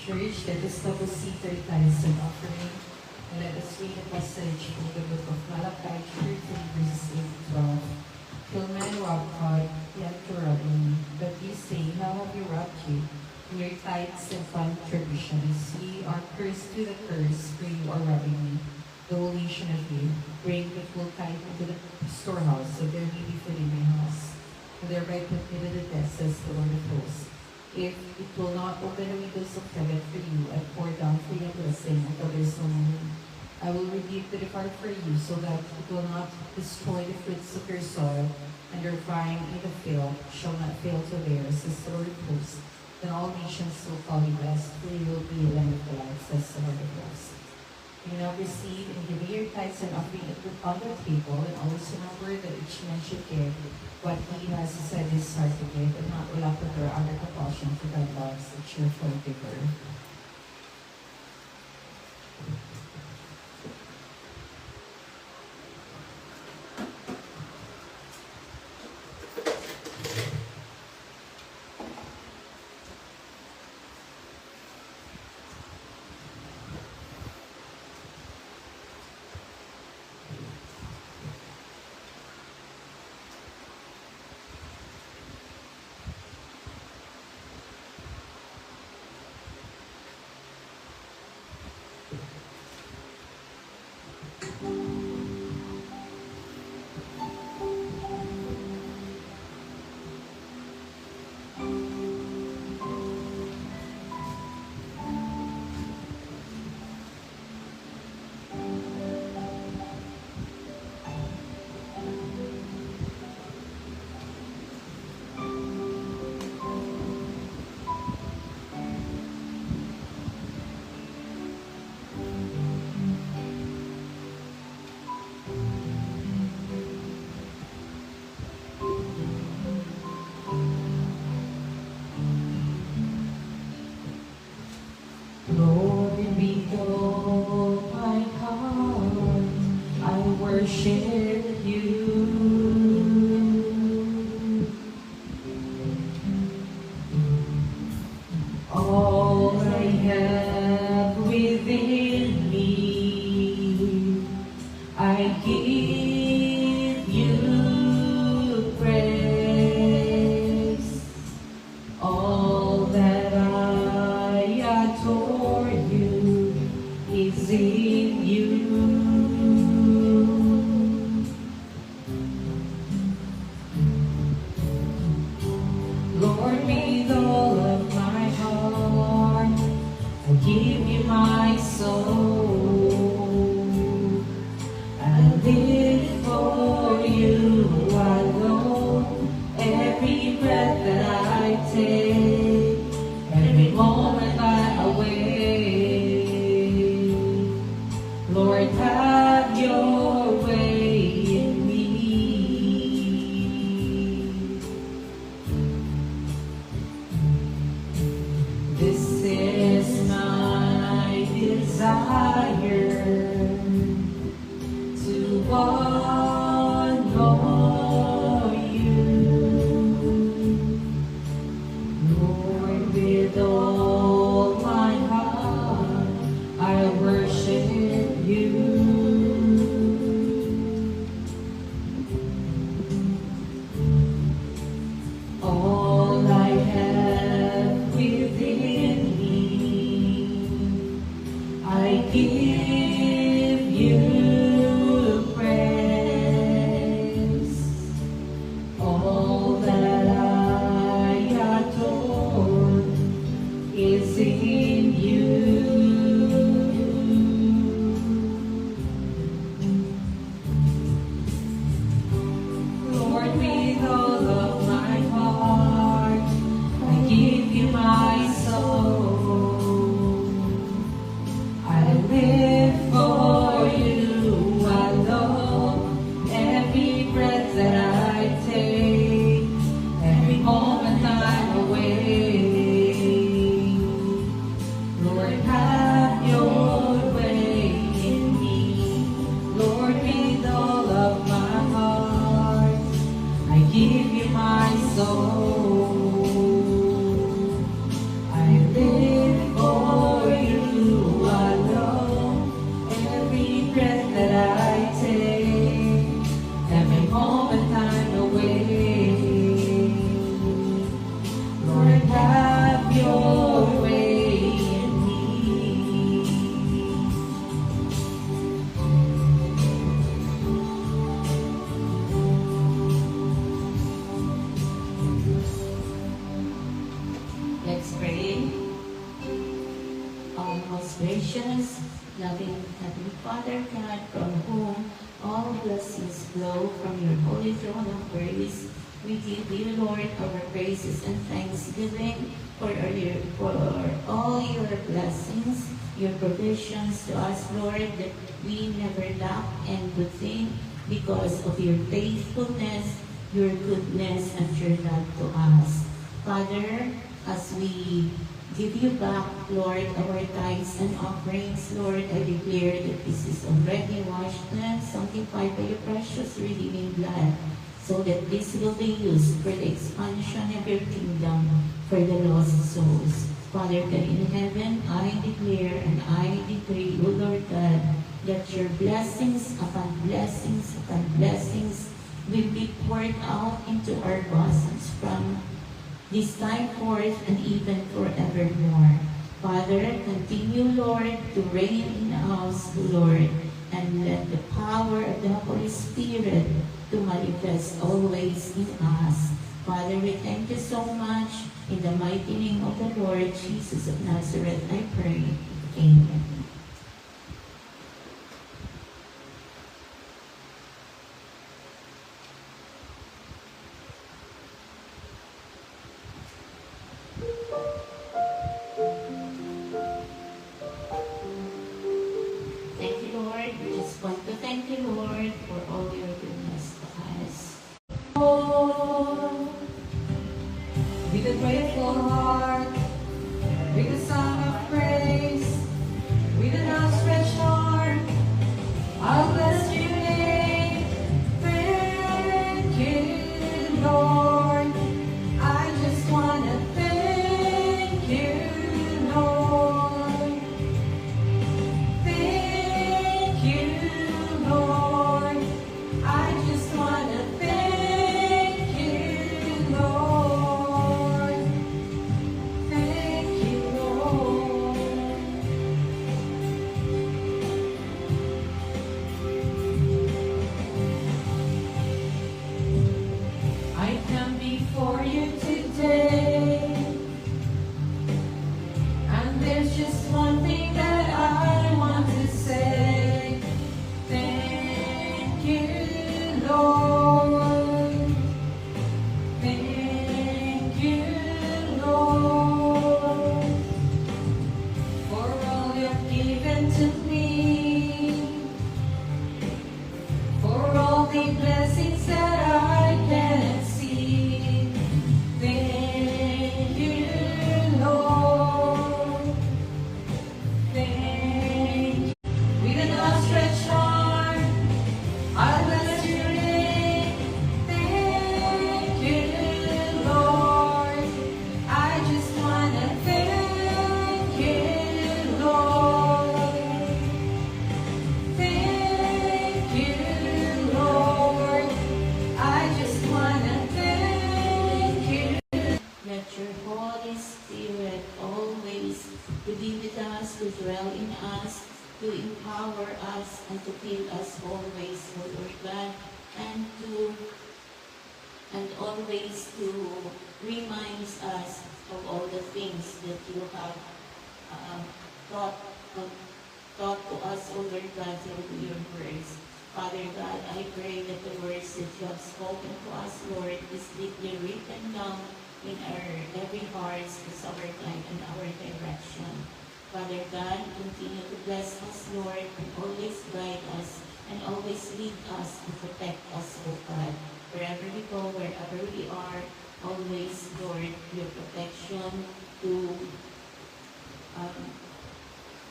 Church, let us double seat our tithes and offering, and let us read a passage from the book of Malachi, chapter 3, verses 8 to 12. Till men rob God, yet to rob me. But ye say, how have you robbed you? In your tithes and contributions, ye are cursed to the curse, for you are robbing me. The whole nation of you, bring the full tithe into the storehouse, so there may be food in my house. And thereby put me to the test, says the Lord of hosts. If it will not open the windows of heaven for you and pour down for you a blessing until there is no more room, I will rebuke the depart for you, so that it will not destroy the fruits of your soil, and your vine in the field shall not fail to bear, says the Lord of hosts. Then all nations will call you blessed, for you will be a land of delight, says the Lord of hosts. You now receive and give your tithes and offering on the table, and always remember that each man should give what he has set his heart to give, and not reluctant or under compulsion, for God loves a cheerful giver. worship you. All I have within me, I give you praise. All that I adore you is in you. Lord, with all of my heart, I give you my soul. I live for you alone. Every breath that I take, every moment I awake. Lord, have your way in me. This is my desire, to honor you. Lord, with all my heart, I worship you. All I have within me, I give you praise. All that I adore is in you. Lord, with all of my heart, I give you my soul. I live for you alone. Every breath that I take, every moment I'm awake. Lord, have your way in me. Lord, with all of my heart, I give you my soul. I live for you alone. Every breath that I take, every moment I'm awake. Lord, have your way in me. Let's pray. Our most gracious, loving Heavenly Father God, from whom all blessings flow from your holy throne of grace, we give you, Lord, our praises and thanksgiving for all your blessings, your provisions to us, Lord, that we never lack any good thing because of your faithfulness, your goodness, and your love to us. Father, as we give you back, Lord, our tithes and offerings, Lord, I declare that this is already washed and sanctified by your precious redeeming blood, so that this will be used for the expansion of your kingdom for the lost souls. Father God in heaven, I declare and I decree, O Lord God, that your blessings upon blessings upon blessings will be poured out into our bosoms from this time forth and even forevermore. Father, continue, Lord, to reign in us, Lord, and let the power of the Holy Spirit to manifest always in us. Father, we thank you so much. In the mighty name of the Lord Jesus of Nazareth, I pray. Amen. Thank you, Lord. We just want to thank you, Lord, for all your goodness to us. Lord, with a grateful heart, with a song of praise, with an outstretched arm, I'll bless your name. stretch arm. I bless your name. Thank you, Lord. I just wanna thank you, Lord. Thank you, Lord. I just wanna thank you. Let your Holy Spirit always to be with us, to dwell in us, to empower us, and to fill us always, O Lord God, and always to remind us of all the things that you have uh, taught, uh, taught to us, O Lord God, through your words. Father God, I pray that the words that you have spoken to us, Lord, is deeply written down in our every hearts, is our guide and our direction. Father God, continue to bless us, Lord, and always guide us, and always lead us and protect us, O God. Wherever we go, wherever we are, always, Lord, your protection to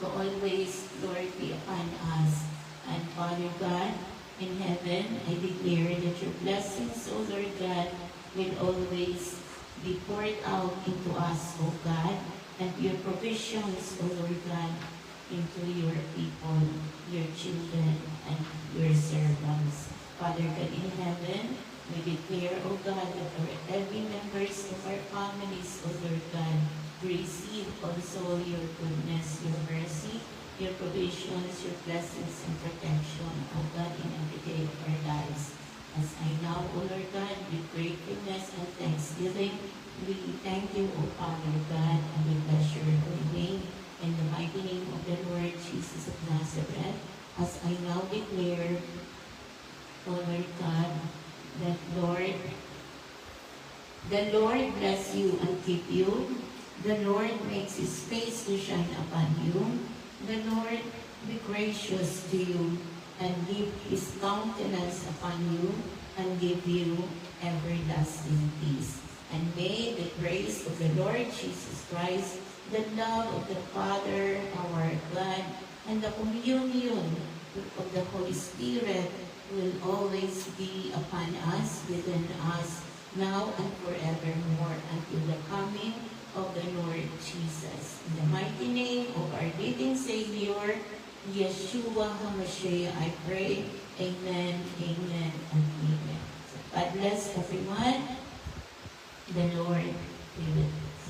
always, Lord, be upon us. And Father God, in heaven, I declare that your blessings, O Lord God, will always be poured out into us, O God, and your provisions, O Lord God, into your people, your children, and your servants. Father God in heaven, we declare, O God, that every members of our families, O Lord God, receive also your goodness, your mercy, your provisions, your blessings, and protection, O God, in every day of our lives. As I now, O Lord God, with gratefulness and thanksgiving, we thank you, O Father God, and we bless your holy name in the mighty name of the Lord Jesus of Nazareth. As I now declare, O Lord God, that the Lord bless you and keep you. The Lord makes his face to shine upon you. The Lord be gracious to you and give his countenance upon you and give you everlasting peace. And may the grace of the Lord Jesus Christ, the love of the Father, our God, and the communion of the Holy Spirit will always be upon us, within us, now and forevermore, until the coming of the Lord Jesus. In the mighty name of our living Savior, Yeshua HaMashiach, I pray. Amen, amen, and amen. God bless everyone. The Lord be with us.